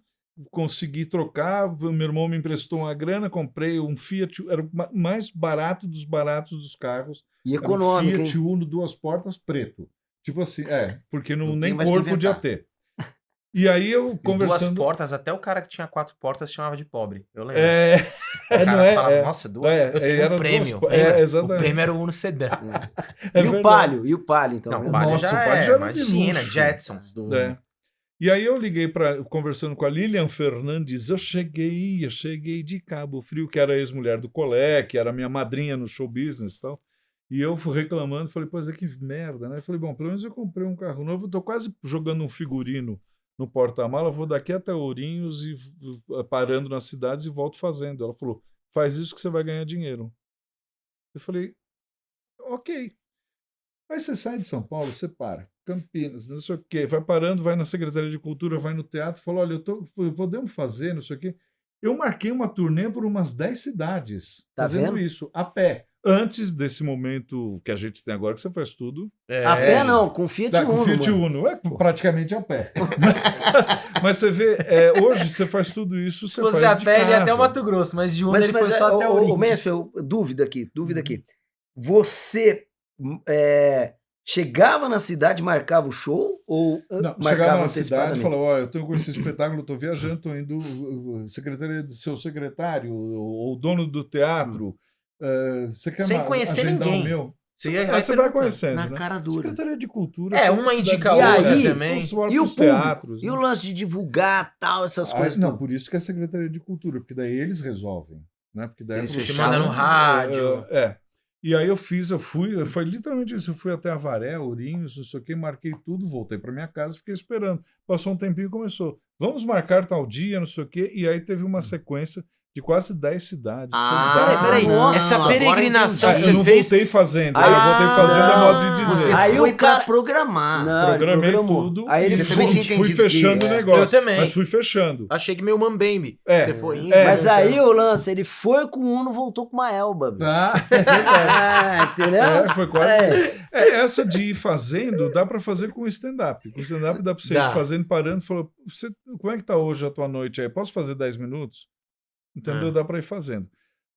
consegui trocar, meu irmão me emprestou uma grana, comprei um Fiat, era o mais barato dos baratos dos carros. E econômico, era um Fiat hein? Uno 2 portas preto. Tipo assim, porque Não nem tem mais que cor podia inventar. ter. E aí eu E conversando... 2 portas, até o cara que tinha 4 portas chamava de pobre. Eu lembro. É, O cara não é? falava, É. nossa, 2? É, eu tenho era um 2 prêmio. po- lembra? exatamente. O prêmio era o Uno Sedã. É E o verdade. Palio? E o Palio, então? Não, né? o Palio Nossa, já o Palio é, já era de imagina, luxo. Jetsons. Do... É. E aí eu liguei conversando com a Lilian Fernandes, eu cheguei de Cabo Frio, que era ex-mulher do Colé, que era minha madrinha no show business e tal. E eu fui reclamando, falei, pois é, que merda, né? Eu falei, bom, pelo menos eu comprei um carro novo, tô quase jogando um figurino no porta-mala, vou daqui até Ourinhos e parando nas cidades e volto fazendo. Ela falou, faz isso que você vai ganhar dinheiro. Eu falei, ok. Aí você sai de São Paulo, você para. Campinas, não sei o quê. Vai parando, vai na Secretaria de Cultura, vai no teatro, fala, olha, podemos fazer, não sei o quê. Eu marquei uma turnê por umas 10 cidades, Tá fazendo vendo? isso, a pé. Antes desse momento que a gente tem agora, que você faz tudo. A pé não, com Fiat Uno. Com Fiat mano. Uno, é praticamente a pé. Mas você vê, hoje você faz tudo isso, Se você fosse faz a de pé, ele ia casa. até o Mato Grosso, mas de Uno ele foi só até o Ourinhos. Mansfield, dúvida aqui. Você chegava na cidade, marcava o show ou Não, marcava chegava na cidade e antecipadamente? falava, ó, eu tenho com esse espetáculo, eu tô viajando, tô indo, secretaria do seu secretário, ou dono do teatro, você quer Sem conhecer agendar ninguém. o meu? Você ia lá Aí e você vai pergunta. conhecendo, Na né? cara dura. Secretaria de Cultura. É, toda uma cidade indica a grande, outra também. todos os E o pros público? teatros, E o né? lance de divulgar, tal, essas coisas Não, tudo? por isso que é Secretaria de Cultura, porque daí eles resolvem, né? Porque daí Eles a te produção- mandam no rádio. E aí foi literalmente isso, eu fui até Avaré, Ourinhos, não sei o que, marquei tudo, voltei para minha casa, fiquei esperando. Passou um tempinho e começou, vamos marcar tal dia, não sei o que, e aí teve uma sequência de quase 10 cidades. Peraí. nossa, Essa agora peregrinação entendi. que Eu você não fez... voltei fazendo, Aí- eu voltei fazendo a modo de dizer. Você Aí foi o cara- pra programar. Não, ele Programei programou. tudo Aí ele e Você também fui, tinha fui entendido fechando que- o negócio. Eu também. Mas fui fechando. Achei que meio mambembe. É. Você foi indo. É. Mas aí o lance, ele foi com o Uno, voltou com uma Elba, bicho. Tá, é verdade. Entendeu? Foi quase isso. Essa de ir fazendo, dá pra fazer com o stand-up. Com o stand-up dá pra você Dá. ir fazendo, parando, falou, como é que tá hoje a tua noite aí? Posso fazer 10 minutos? Entendeu? Dá pra ir fazendo.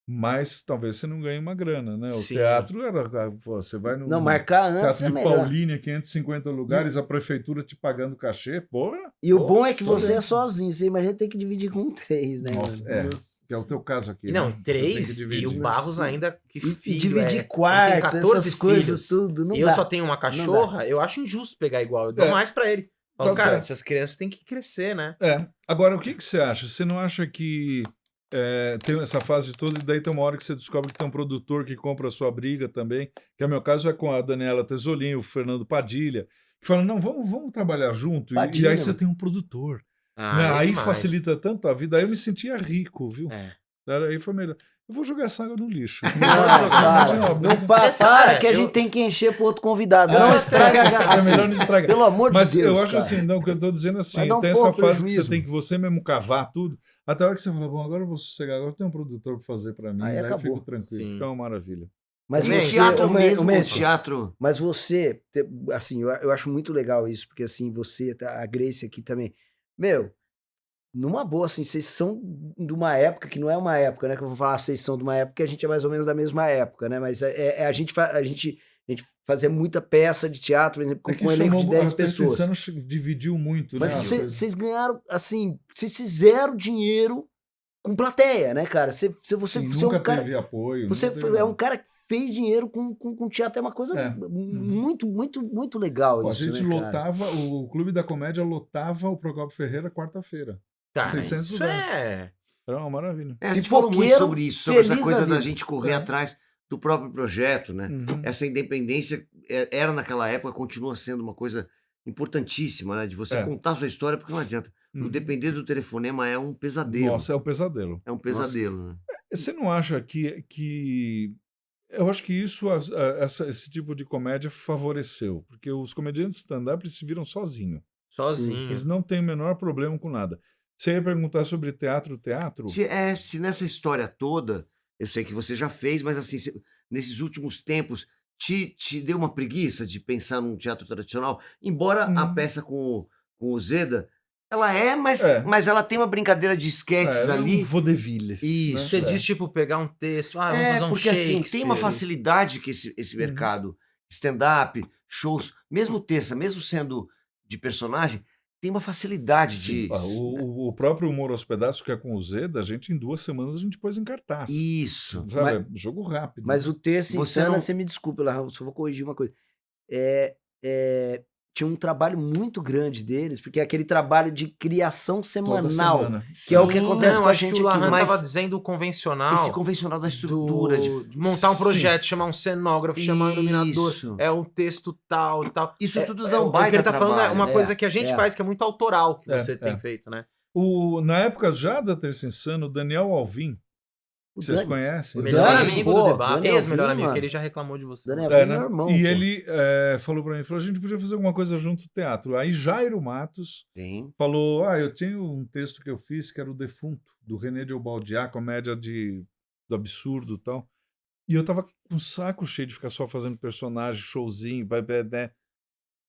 Mas talvez você não ganhe uma grana, né? O Sim. teatro era, você vai no Não, marcar antes Teatro é de melhor. Paulínia, 550 lugares, a prefeitura te pagando cachê, porra, E o Pô, bom é que tô você é dentro. sozinho. Você imagina ter que dividir com 3, né? Nossa, mano? que é o teu caso aqui. Não, né? Você tem que 3 e dividir. o Barros Nossa. ainda... Que E filho, dividir Ele quarto, tem 14 essas coisas filhos. tudo. Não Eu dá. só tenho uma cachorra, eu acho injusto pegar igual. Eu dou É. mais pra ele. Falo, Tá cara, certo. essas crianças têm que crescer, né? Agora, o que você acha? Você não acha que tem essa fase toda e daí tem uma hora que você descobre que tem um produtor que compra a sua briga também, que é o meu caso é com a Daniela Tesolin, o Fernando Padilha, que falam, não, vamos trabalhar junto, e Padilha, aí você mano. tem um produtor. Ah, Né? é Aí demais. facilita tanto a vida, aí eu me sentia rico, viu? É. Aí foi melhor. Eu vou jogar essa água no lixo. Não, Imagina para. uma briga. Não para, Essa- que a eu- gente tem que encher pro outro convidado. É, Não estraga É melhor não estragar. Pelo amor Mas de Deus. eu acho cara. assim, não, que eu tô dizendo assim, Vai dar um tem essa pouco fase que prejuízo. você tem que você mesmo cavar tudo, até a hora que você fala, bom, agora eu vou sossegar, agora eu tenho um produtor para fazer para mim, Aí daí eu acabou. fico tranquilo, Sim. fica uma maravilha. Mas E o você, teatro ô, mesmo, o Mestre, teatro... mas você, assim, eu acho muito legal isso, porque assim, você, a Grace aqui também, meu, numa boa, assim, vocês são de uma época que não é uma época, né, que eu vou falar, vocês são de uma época que a gente é mais ou menos da mesma época, né, mas a gente fazia muita peça de teatro, por exemplo, com um elenco de 10 pessoas. Esse ano dividiu muito, Mas né? vocês ganharam, assim, vocês fizeram dinheiro com plateia, né, cara? Você Sim, é nunca um cara... teve apoio. Você nunca teve é um nada. cara que fez dinheiro com teatro, é uma coisa É. muito, muito, muito legal Pô, a isso, gente né, cara? lotava, o Clube da Comédia lotava o Procópio Ferreira quarta-feira. Tá, 600 isso lugares. é... Era uma maravilha. a gente falou muito Pipoqueiro, sobre isso, sobre essa feliz coisa da da vida. gente correr atrás do próprio projeto, né? Uhum. Essa independência era naquela época, continua sendo uma coisa importantíssima, né? De você É. contar a sua história, porque não adianta. O Uhum. depender do telefonema é um pesadelo. Nossa, é um pesadelo. É um pesadelo, né? Você não acha que... Eu acho que isso, esse tipo de comédia favoreceu, porque os comediantes stand-up eles se viram sozinhos. Sozinho. Eles não têm o menor problema com nada. Você ia perguntar sobre teatro? Se nessa história toda, eu sei que você já fez, mas assim, nesses últimos tempos, te deu uma preguiça de pensar num teatro tradicional? Embora a peça com o Zeda, ela mas ela tem uma brincadeira de esquetes ali. Um vaudeville. Isso. Você É. diz, tipo, pegar um texto, vamos fazer um porque assim, tem Shakespeare. uma facilidade que esse mercado, stand-up, shows, mesmo terça, mesmo sendo de personagem, tem uma facilidade de... O próprio Humor aos Pedaços, que é com o Zeda, a gente em 2 semanas a gente pôs em cartaz. Isso. Sabe? É jogo rápido. Mas o texto em Você Sana, não- você me desculpa, lá, só vou corrigir uma coisa. Tinha um trabalho muito grande deles, porque é aquele trabalho de criação Toda semanal, semana. que é o que acontece Não, com a acho que gente o aqui. Lahan mas tava dizendo o convencional. Esse convencional da estrutura de montar um Sim. projeto, chamar um cenógrafo, chamar um iluminador, Isso. é um texto tal e tal. Isso tudo dá um o baita que ele tá falando é trabalho. uma É, coisa que a gente faz, que é muito autoral, que É, você tem é. feito, né? Na época já da Terça Insano, o Daniel Alvim, O vocês Dani- conhecem? o Melhor Dani, amigo pô, do debate, Dani ex-melhor Alvim, amigo, mano. que ele já reclamou de você. Dani É, Alvim é né? meu irmão. E pô. ele falou pra mim, falou, a gente podia fazer alguma coisa junto ao teatro. Aí Jairo Matos Tem. falou, eu tenho um texto que eu fiz que era o Defunto, do René de Baldiá, comédia do absurdo e tal. E eu tava com o saco cheio de ficar só fazendo personagem, showzinho, né?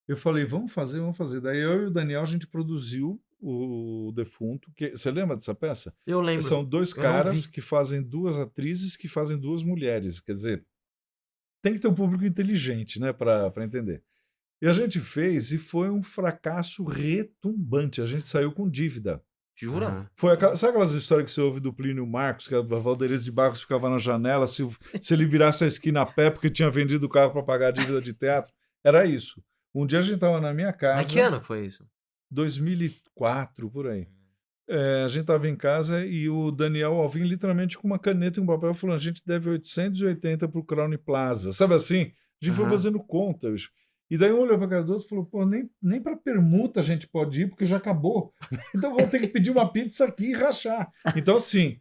Eu falei, vamos fazer. Daí eu e o Daniel, a gente produziu o Defunto. Você lembra dessa peça? Eu lembro. São 2 eu não caras vi. que fazem 2 atrizes que fazem 2 mulheres. Quer dizer, tem que ter um público inteligente, né, para entender. E a gente fez e foi um fracasso retumbante. A gente saiu com dívida. Jura? Aham. Sabe aquelas histórias que você ouve do Plínio Marcos, que a Valderez de Barros ficava na janela se ele virasse a esquina a pé porque tinha vendido o carro para pagar a dívida de teatro? Era isso. Um dia a gente estava na minha casa. Mas que ano que foi isso? 2004, por aí. A gente estava em casa e o Daniel Alvim, literalmente com uma caneta e um papel, falou: a gente deve 880 para o Crown Plaza. Sabe assim? A gente foi Aham. fazendo conta, bicho. E daí um olhou para a cara do outro e falou: pô, nem para permuta a gente pode ir, porque já acabou. Então vamos ter que pedir uma pizza aqui e rachar. Então, assim,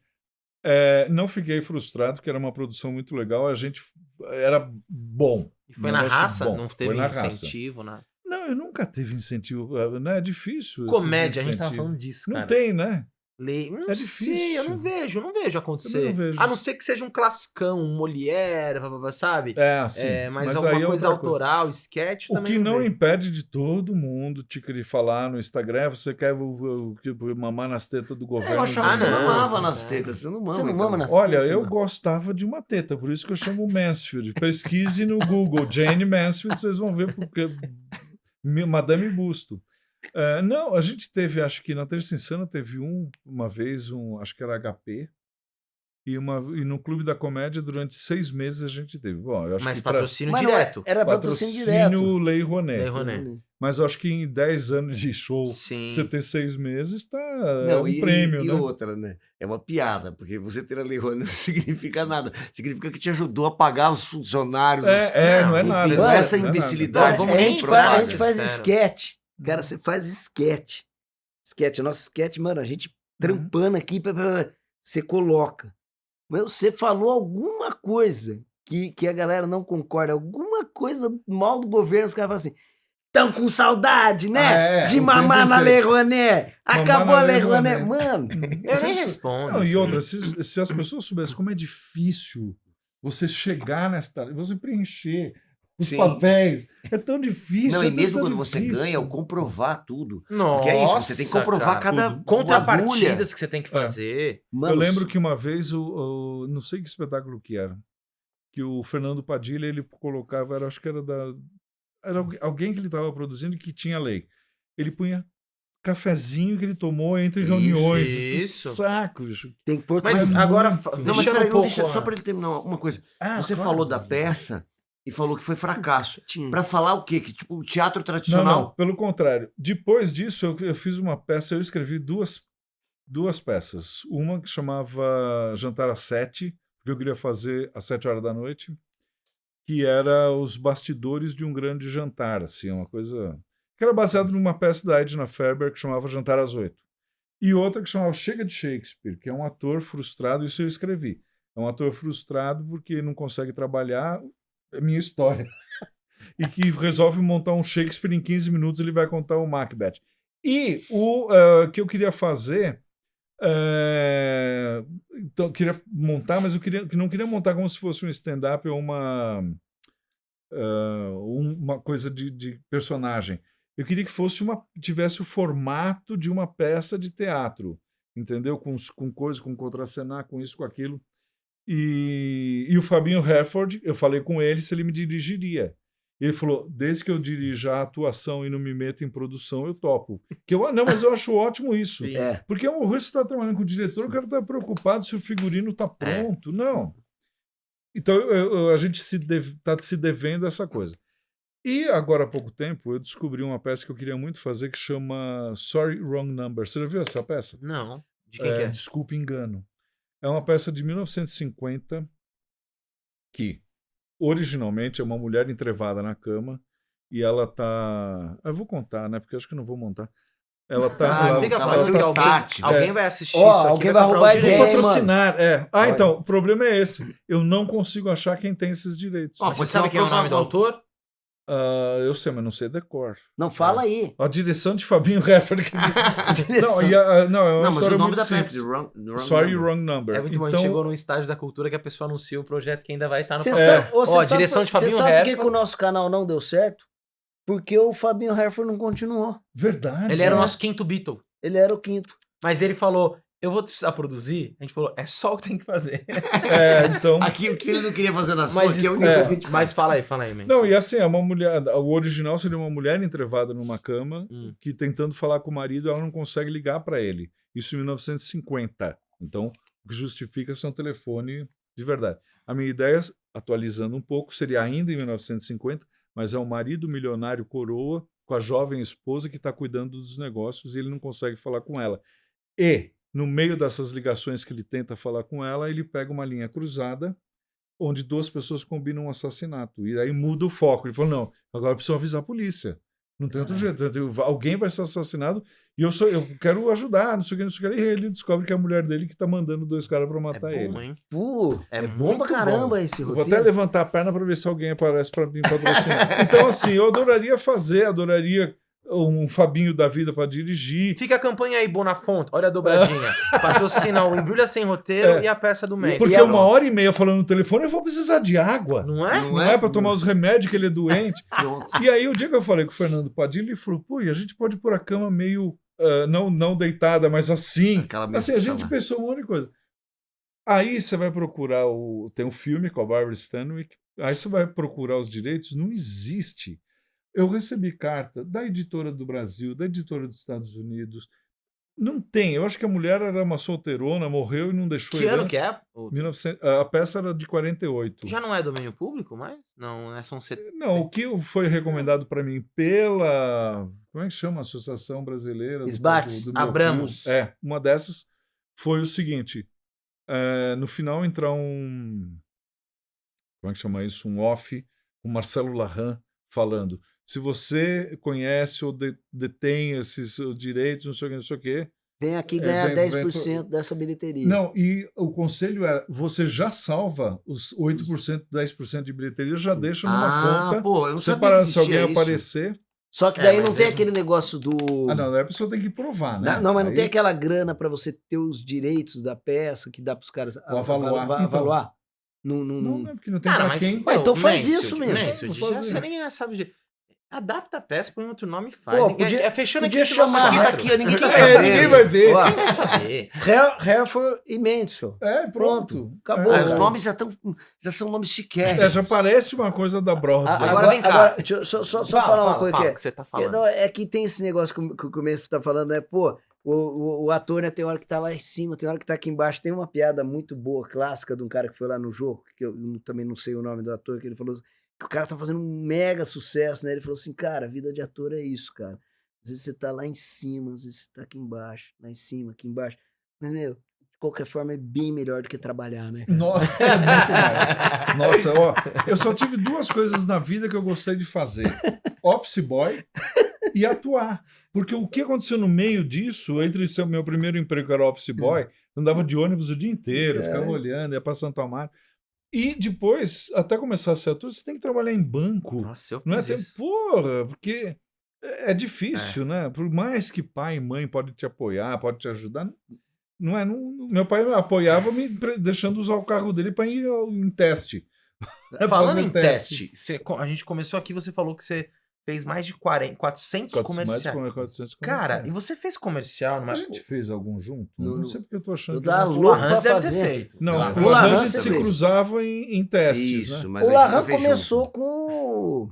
não fiquei frustrado, porque era uma produção muito legal. A gente era bom. E foi na Negócio raça? bom. Não Foi teve na raça. incentivo, né? Não, eu nunca tive incentivo. Né? É difícil. esses Comédia, a gente tava incentivos. falando disso, Não tem. tem, né? Não É sei, eu não difícil. vejo acontecer. Também não vejo. A não ser que seja um classicão, um Molière, sabe? Assim. Mas aí alguma é coisa outra coisa. autoral, sketch O também que não vejo. impede de todo mundo te querer falar no Instagram, você quer mamar nas tetas do governo. Eu achava que você não. mamava nas tetas. Você não mama, Você não então. mama nas Olha, tetas, eu não? gostava de uma teta, por isso que eu chamo Mansfield. Pesquise no Google, Jane Mansfield, vocês vão ver porque Madame Busto. Não, a gente teve, acho que na Terça Insana teve uma vez, acho que era HP, e no Clube da Comédia durante 6 meses a gente teve. Bom, eu acho Mas que patrocínio Mas não direto. era patrocínio direto. patrocínio Lei Rouanet. Lei Rouanet. Mas eu acho que em 10 anos de show, Sim. você ter 6 meses, é Não, um prêmio, e né? outra, né? É uma piada, porque você ter a Lei Rouanet não significa nada. Significa que te ajudou a pagar os funcionários. Não é enfim, nada. não é essa não é nada. imbecilidade. Vamos a que gente se faz, a propaga. gente faz Espero. sketch. Cara, você faz sketch. Sketch, nosso sketch, mano, a gente trampando aqui, você coloca. Mas você falou alguma coisa que a galera não concorda, alguma coisa mal do governo, os caras falam assim, tão com saudade, né? De o mamar tempo na Lei inteiro. Rouanet. Mamar Acabou na a Lei Lei Rouanet. Rouanet. Mano, Eu nem respondo. Não, e filho. outra, se as pessoas soubessem como é difícil você chegar você preencher os Sim. papéis, é tão difícil. Não, e é mesmo tão quando você difícil. ganha, o comprovar tudo. Nossa, Porque é isso, você tem que comprovar cara. cada Tudo. Contrapartidas que você tem que fazer. mano, Eu lembro que uma vez, não sei que espetáculo que era, que o Fernando Padilha, ele colocava, acho que era alguém que ele estava produzindo que tinha lei. Ele punha cafezinho que ele tomou entre Isso, reuniões. isso. Saco, bicho. tem que pôr Mas tudo. agora, muito. Não, mas deixando peraí, um pouco... só para ele terminar uma coisa. Você claro. falou da peça e falou que foi fracasso. Tinha. Pra falar o quê? Que tipo, o teatro Não, tradicional. pelo contrário. Depois disso, eu fiz uma peça, eu escrevi duas peças. Uma que chamava Jantar às 7, porque eu queria fazer às 7 horas da noite, que era os bastidores de um grande jantar, assim, uma coisa... que era baseado numa peça da Edna Ferber que chamava Jantar às 8. E outra que chamava Chega de Shakespeare, que é um ator frustrado, isso eu escrevi. É um ator frustrado porque não consegue trabalhar, é minha história. E que resolve montar um Shakespeare em 15 minutos, ele vai contar o Macbeth. E o que eu queria fazer, então eu queria montar, mas eu não queria montar como se fosse um stand-up ou uma coisa de personagem. Eu queria que tivesse o formato de uma peça de teatro, entendeu? Com coisa, com contracenar, com isso, com aquilo. E o Fabinho Herford, eu falei com ele se ele me dirigiria. Ele falou, desde que eu dirija a atuação e não me meta em produção, eu topo. Não, mas eu acho ótimo isso. Sim. Porque é um horror você está trabalhando com o diretor, o cara está preocupado se o figurino está pronto. Não. Então a gente está se devendo essa coisa. E agora há pouco tempo eu descobri uma peça que eu queria muito fazer que chama Sorry, Wrong Number. Você já viu essa peça? Não. De quem que é? Desculpe, Engano. É uma peça de 1950 que originalmente é uma mulher entrevada na cama e ela tá... Eu vou contar, né? Porque eu acho que não vou montar. Ela tá... Não fica tá falando que start, alguém vai assistir Ó, isso aqui. alguém vai comprar roubar os ideia, Vou direitos. patrocinar, Olha. então, o problema é esse. Eu não consigo achar quem tem esses direitos. Ó, Você pode sabe ser quem é o nome do autor? Eu sei, mas não sei decor. Não, fala aí. A direção de Fabinho Heffer. Direção. Não, é uma Não, mas história o nome muito da peça, simples. de wrong Sorry, Number. Wrong Number. É muito bom. A Então, gente chegou num estágio da cultura que a pessoa anuncia o projeto que ainda vai estar no Cê papel. sabe- Ó, você direção de Fabinho Você sabe por que Heffer. que o nosso canal não deu certo? Porque o Fabinho Heffer não continuou. verdade. Ele era o É. nosso quinto Beatle. Ele era o quinto. Mas ele falou, eu vou precisar produzir. A gente falou, é só o que tem que fazer. Então... Aqui, o que ele não queria fazer na sua, Mas, que é a isso- única coisa que a gente mas fala aí, man. Não, e assim, é uma mulher. O original seria uma mulher entrevada numa cama que, tentando falar com o marido, ela não consegue ligar para ele. Isso em 1950. Então, o que justifica ser um telefone de verdade. A minha ideia, atualizando um pouco, seria ainda em 1950, mas é um marido milionário coroa com a jovem esposa que está cuidando dos negócios e ele não consegue falar com ela. E, no meio dessas ligações que ele tenta falar com ela, ele pega uma linha cruzada onde duas pessoas combinam um assassinato. E aí muda o foco. Ele falou, não, agora eu preciso avisar a polícia. Não tem outro jeito. Alguém vai ser assassinado e eu quero ajudar, não sei o que, não sei o que. E ele descobre que é a mulher dele que está mandando dois caras para matar É ele. bom, hein? É bom pra caramba esse Eu vou roteiro. até levantar a perna para ver se alguém aparece para me patrocinar. Então, assim, eu adoraria um Fabinho da vida para dirigir. Fica a campanha aí, Bonafonte. Olha a dobradinha. Patrocina o Embrulha Sem Roteiro e a peça do mês. Porque é 1h30 falando no telefone, eu vou precisar de água. Não é? Não é para tomar os remédios que ele é doente. Pronto. E aí, o dia que eu falei com o Fernando Padilha, ele falou, pô, e a gente pode pôr a cama meio, não deitada, mas assim. Aquela mesma Assim, a gente cama. pensou um monte de coisa. Aí você vai procurar, tem um filme com a Barbara Stanwyck, aí você vai procurar os direitos, não existe. Eu recebi carta da editora do Brasil, da editora dos Estados Unidos. Não tem. Eu acho que a mulher era uma solteirona, morreu e não deixou Que ano herança. que é? 1900, a peça era de 48. Já não é domínio público, mas? Não, né? São 70. Não, o que foi recomendado para mim pela... Como é que chama? Associação Brasileira... Esbates. Meu Abramos. cu. Uma dessas foi o seguinte. No final entra um... Como é que chama isso? Um off, o Marcelo Larran falando. Se você conhece ou detém esses direitos, não sei o quê... Vem aqui ganhar vem 10% dessa bilheteria. Não, e o conselho é, você já salva os 8%, 10% de bilheteria, já deixa numa conta Pô, eu não separada. sabia que Se alguém existia isso. aparecer... Só que daí mas não tem mesmo- aquele negócio do... não, daí a pessoa tem que provar, né? Não, mas não Aí- tem aquela grana pra você ter os direitos da peça que dá pros caras avaliar. Então. avaliar. Não, Não, porque não tem Cara, pra mas... quem. Ué, então faz Nêncio, isso mesmo. Nêncio, Vou já, fazer. você nem sabe de... Adapta a peça, põe outro nome e faz. Pô, Ninguém- podia- fechando podia aqui entre nós chamar- Aqui tá quatro. aqui, ó, ninguém quer vai saber. saber. Ninguém vai ver. Ó, Quem vai saber? Hereford e Mansfield. Pronto. Acabou. Ah, os É. nomes já são nomes chiquérrimos. Já parece uma coisa da Broadway. Agora vem cá. Deixa eu só Fala, falar uma fala, coisa fala que o que você tá é. falando. Não, é que tem esse negócio que o Mansfield tá falando, né? Pô, o ator, né, tem hora que tá lá em cima, tem hora que tá aqui embaixo. Tem uma piada muito boa, clássica, de um cara que foi lá no jogo, que eu também não sei o nome do ator, que ele falou que o cara tá fazendo um mega sucesso, né? Ele falou assim, cara, a vida de ator é isso, cara. Às vezes você tá lá em cima, às vezes você tá aqui embaixo, lá em cima, aqui embaixo. Mas, meu, de qualquer forma é bem melhor do que trabalhar, né? Nossa, é muito mais. Nossa, ó, eu só tive duas coisas na vida que eu gostei de fazer: office boy e atuar. Porque o que aconteceu no meio disso, entre o meu primeiro emprego, que era office boy, eu andava de ônibus o dia inteiro, ficava olhando, ia para Santo Amaro. E depois, até começar a ser ator, você tem que trabalhar em banco. Nossa, eu Não é fiz tempo, isso. porra, porque é difícil, né? Por mais que pai e mãe podem te apoiar, podem te ajudar, não é? Meu pai me apoiava me deixando usar o carro dele para ir em teste. Falando Fazer em teste, a gente começou aqui, você falou que você fez mais de 400 comerciais. 400 Cara, comerciais. e você fez comercial numa... A gente fez algum junto? No- Não sei porque eu tô achando o que... da não. O Louco Larrans pra deve ter fazer. feito. Não, O o Larrans Larrans a você gente se fez. cruzava em testes, Isso, né? mas O a gente não Larran fez começou junto.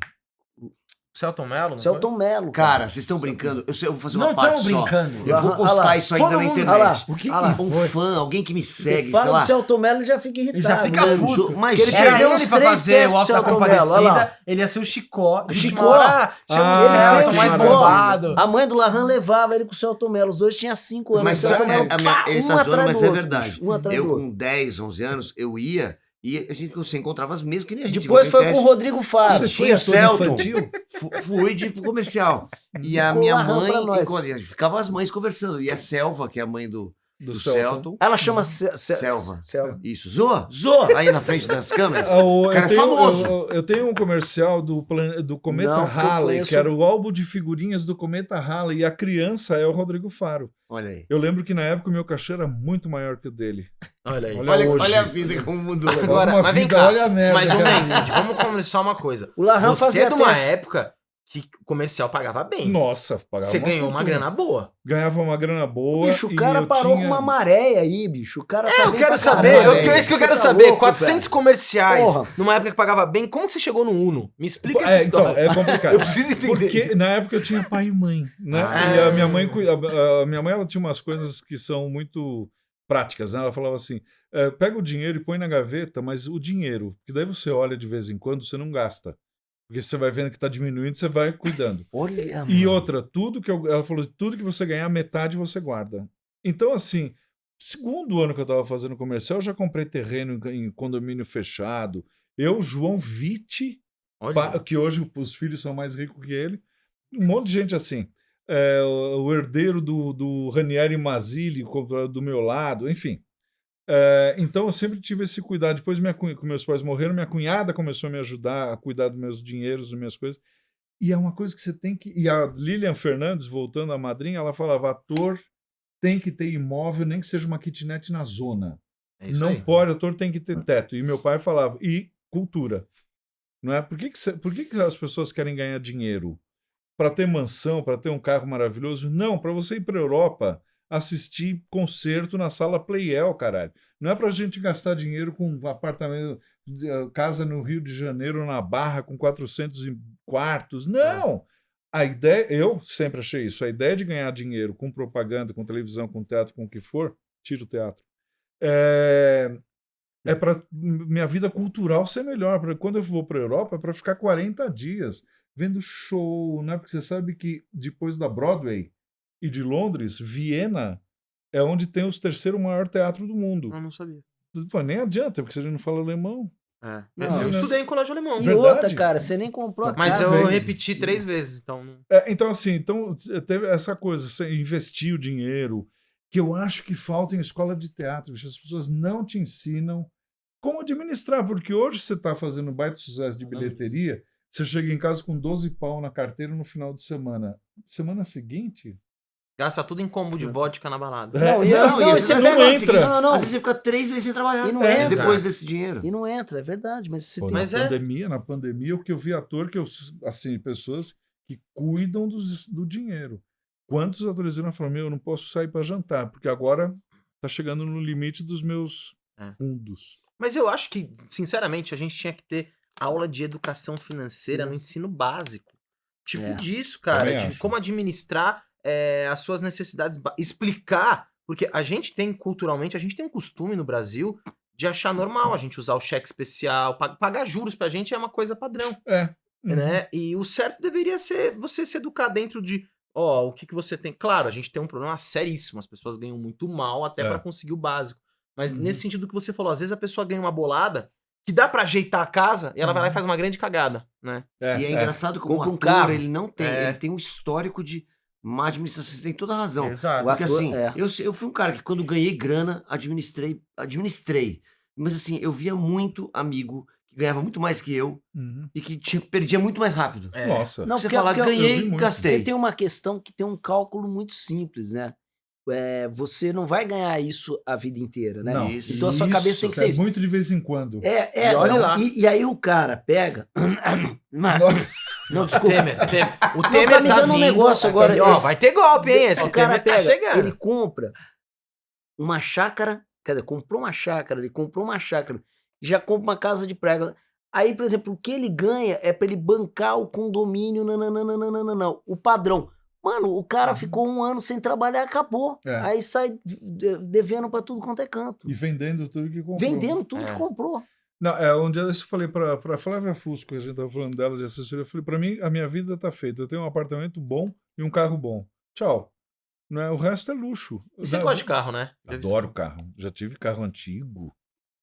Celton Mello? não Celton Mello. Cara, vocês estão brincando? Eu vou fazer Não uma parte estão só. brincando. Eu vou Olha postar lá. isso ainda Todo na mundo- internet. olha lá. O que Ah lá. Um foi? fã, alguém que me Você segue, sei fala lá. do Celton Mello, ele já fica irritado. Ele já fica né? puto. Mas Porque ele era perdeu uns ele pra 3 fazer testes o Alto da pro Celton Mello, olha lá. Compadecida. Ele ia ser o Chicó. De Chicó. última hora, chama Ah, o Celton ele mais veio com o bombado. A mãe do Larran levava ele com o Celton Mello. Os dois tinham 5 anos. Mas o Celton Mello, ele um tá zoando, atrás mas do é outro, verdade. bicho, um atrás Eu do outro. com 10, 11 anos, eu ia e você encontrava as mesmas que nem a gente. Depois se foi encontra com em o Rodrigo Faro. Você Você tinha foi o todo Celton. infantil? Fui de comercial. E a Ficou minha Larran mãe, pra nós. ficava as mães conversando. E a Selva, que é a mãe do Do Celton. Ela chama Selva. Selva. Isso, zoa aí na frente das câmeras. O cara é famoso. Eu tenho um comercial do Cometa Não, que eu Halley, conheço. que era o álbum de figurinhas do Cometa Halley, e a criança é o Rodrigo Faro. Olha aí. Eu lembro que na época o meu cachê era muito maior que o dele. Olha aí. Olha hoje. Olha a vida como mudou. Agora, Uma mas vem vida, cá, olha a merda, Mas, ô cara. Mendes, vamos começar uma coisa. O Larran Você fazia é de uma teste. época que o comercial pagava bem. Nossa, pagava Você ganhou uma fortuna. grana boa. Ganhava uma grana boa. Bicho, o e cara eu parou tinha- com uma maré aí, bicho. O cara tá Eu bem quero pra saber, caralho. é isso que eu quero Você tá saber. louco, 400 velho. comerciais Porra. numa época que pagava bem. Como que você chegou no Uno? Me explica essa Então, história. é complicado. Eu preciso entender. Porque na época eu tinha pai e mãe, né? Ah. E a minha mãe, a minha mãe ela tinha umas coisas que são muito práticas, né? Ela falava assim: pega o dinheiro e põe na gaveta, mas o dinheiro, que daí você olha de vez em quando, você não gasta. Porque você vai vendo que está diminuindo, você vai cuidando. Olha, E mano. outra, ela falou, tudo que você ganhar, metade você guarda. Então, assim, segundo ano que eu estava fazendo comercial, eu já comprei terreno em condomínio fechado. Eu, João Vitti, Olha. que hoje os filhos são mais ricos que ele, um monte de gente assim. O herdeiro do Ranieri Mazzilli do meu lado, enfim. Então eu sempre tive esse cuidado. Depois que meus pais morreram, minha cunhada começou a me ajudar a cuidar dos meus dinheiros, das minhas coisas. E é uma coisa que você tem que... E a Lilian Fernandes, voltando à madrinha, ela falava, ator tem que ter imóvel, nem que seja uma kitnet na zona. É isso Não aí. pode, ator tem que ter teto. E meu pai falava, e cultura. Não é? Por que as pessoas querem ganhar dinheiro? Para ter mansão, para ter um carro maravilhoso? Não, para você ir para a Europa assistir concerto na sala Playel, caralho. Não é para a gente gastar dinheiro com um apartamento, casa no Rio de Janeiro, na Barra, com 400 quartos. Não! A ideia, eu sempre achei isso, a ideia de ganhar dinheiro com propaganda, com televisão, com teatro, com o que for, tira o teatro. É para minha vida cultural ser melhor. Quando eu vou para a Europa, é para ficar 40 dias vendo show, né? Porque você sabe que depois da Broadway e de Londres, Viena é onde tem os terceiro maior teatro do mundo. Eu não sabia. Pô, nem adianta, porque você não fala alemão. É. Não, eu né? estudei em colégio alemão. E Verdade. outra, cara, você nem comprou a Mas casa. eu aí. repeti 3 vezes, então... não- Então, assim, teve essa coisa, você investir o dinheiro, que eu acho que falta em escola de teatro. Bicho, as pessoas não te ensinam como administrar, porque hoje você está fazendo um baita sucesso de bilheteria, você chega em casa com 12 pau na carteira no final de semana. Semana seguinte... Gasta tudo em combo de vodka na balada. Não, Não, e e você você não pega o entra. seguinte, Não, não. às vezes você fica 3 meses sem trabalhar. E não entra. Depois desse dinheiro. E não entra, é verdade. Mas você Pô, tem... Mas na pandemia, o que eu vi ator, assim, pessoas que cuidam do dinheiro. Quantos atores viram e falaram, eu não posso sair para jantar, porque agora tá chegando no limite dos meus fundos. Mas eu acho que, sinceramente, a gente tinha que ter aula de educação financeira no ensino básico. Tipo disso, cara. Também De acho. como administrar as suas necessidades. Explicar. Porque a gente tem, culturalmente, a gente tem um costume no Brasil de achar normal a gente usar o cheque especial. Pagar juros pra gente é uma coisa padrão. Né? E o certo deveria ser você se educar dentro de... o que você tem... Claro, a gente tem um problema seríssimo. As pessoas ganham muito mal até pra conseguir o básico. Mas nesse sentido que você falou, às vezes a pessoa ganha uma bolada que dá pra ajeitar a casa e ela vai lá e faz uma grande cagada, né? E é engraçado como o Compra um ator, carro. ele não tem, ele tem um histórico de má administração, você tem toda a razão. Exato. Porque ator, assim, é. eu fui um cara que quando ganhei grana, administrei. Mas assim, eu via muito amigo que ganhava muito mais que eu e que perdia muito mais rápido. Nossa. Não, Você porque- fala, porque eu- eu vi ganhei, muito. Porque gastei. tem uma questão que tem um cálculo muito simples, né? Você não vai ganhar isso a vida inteira, né? Não. Isso. Então a sua cabeça tem que ser isso. Muito de vez em quando. E olha lá. E aí o cara pega. Não, desculpa. O tá Temer me tá dando um vindo. negócio agora. Ó, vai ter golpe, hein? Esse O cara Temer tá pega, chegando. ele compra uma chácara, quer dizer, comprou uma chácara, já compra uma casa de praia. Aí, por exemplo, o que ele ganha é pra ele bancar o condomínio, não, o padrão. Mano, o cara ficou 1 ano sem trabalhar, acabou. É. Aí sai devendo pra tudo quanto é canto. E vendendo tudo que comprou. Vendendo tudo que comprou. Não, um dia desse eu falei pra Flávia Fusco, a gente tava falando dela de assessoria, eu falei, pra mim, a minha vida tá feita. Eu tenho um apartamento bom e um carro bom. Tchau. Não é, o resto é luxo. Você gosta de carro, né? Adoro carro. Já tive carro antigo.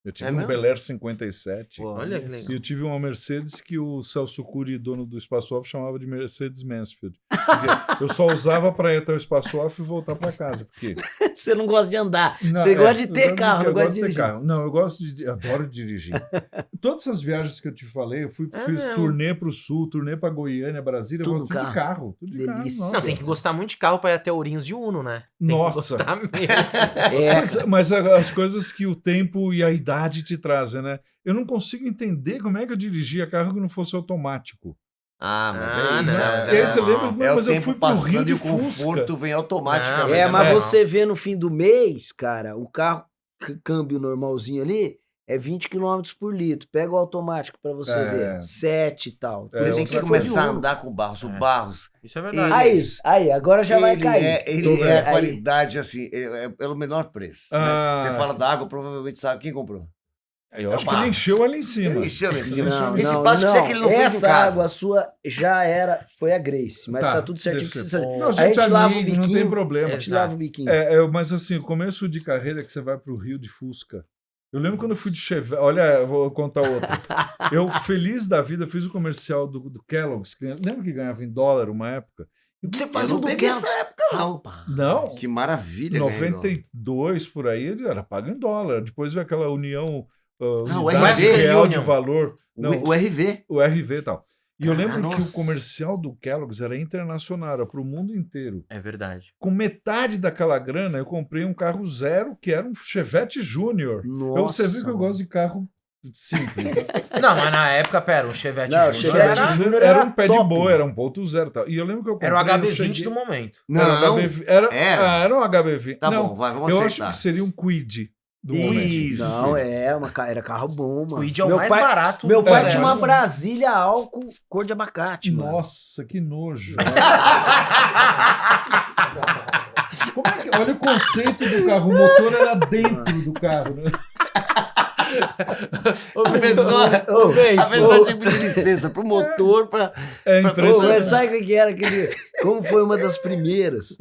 Eu tive É um mesmo? Bel Air 57. Pô, Olha que isso. legal. E eu tive uma Mercedes que o Celso Cury, dono do Espaço Off, chamava de Mercedes Mansfield. Porque eu só usava para ir até o Espaço Off e voltar para casa. Porque Você não gosta de andar. Não, Você gosta de eu ter gosto carro, não eu gosta gosto de ter dirigir. carro. Não, eu gosto de. Adoro dirigir. Todas essas viagens que eu te falei, eu fiz mesmo. turnê pro sul, turnê pra Goiânia, Brasília, Tudo eu gosto tudo de carro. Tudo de Delícia. carro. Não, Nossa. tem que gostar muito de carro pra ir até Ourinhos de Uno, né? Tem Nossa. que gostar mesmo. É, Mas as coisas que o tempo e a idade te trazem, né? Eu não consigo entender como é que eu dirigia carro que não fosse automático. Ah, mas Ah, é isso. não, é- mas E aí é você normal. lembra, É o mas eu tempo fui pro Rio passando de e o Fusca. conforto vem automaticamente. Não, é, mas mas é você vê no fim do mês, cara, o carro, câmbio normalzinho ali, é 20 km por litro. Pega o automático pra você É. ver. 7 e tal. É, Você tem Você que foi de começar a Uno. andar com o Barros. O Barros, Isso é verdade. Aí, agora já vai cair. ele Tô é vendo. a qualidade, assim, é pelo menor preço. né? Ah. Você fala da água, provavelmente sabe quem comprou. Eu É acho o que ele Barros. encheu ali em cima. Ele encheu ali em cima. Não, Esse não, plástico não. é que ele não fez em Essa casa. água sua já era, foi a Grace, mas tá tudo certinho. deixa Que você... eu- Não, a gente, gente lava o amigo, não biquinho. tem problema. A gente Exato. lava o biquinho. Mas assim, o começo de carreira que você vai pro Rio de Fusca. Eu lembro quando eu fui de Chevette. Olha, eu vou contar outra. Eu, feliz da vida, fiz o comercial do Kellogg's. Lembra que ganhava em dólar uma época? Você Eu fazia não do peguei Kellogg's. essa época, não. Não. Que maravilha, ganhei, 92 por aí, ele era pago em dólar. Depois veio aquela união. o unidade RV. real de Union. valor. Não, O RV. o RV e tal. E eu lembro que o nossa. comercial do Kellogg's era internacional, era para o mundo inteiro. É verdade. Com metade daquela grana, eu comprei um carro zero, que era um Chevette Júnior. Nossa, Então você vê que eu gosto de carro simples. Não, mas na época, pera, um Chevette Não, Júnior Chevette era, Júnior Era um pé de top. boa, era um 1.0 e tal. E eu lembro que eu comprei... era o eu HB20 cheguei- do momento. Era um Não, HB20. Era era. um HB20. Tá Não, bom, vai, vamos eu aceitar. acho que seria um Quid do momento. Isso. Não, era carro bom, mano. O Quid é o Meu mais pai, barato. Meu pai do tinha zero. uma Brasília álcool cor de abacate, mano. Nossa, que nojo. Como é que, olha o conceito do carro. O motor era dentro do carro, né? A pessoa, Ô, a pessoa tinha que pedir licença pro motor, pra... É Ô, impressionante. mas sabe o que era aquele. Como foi uma das primeiras?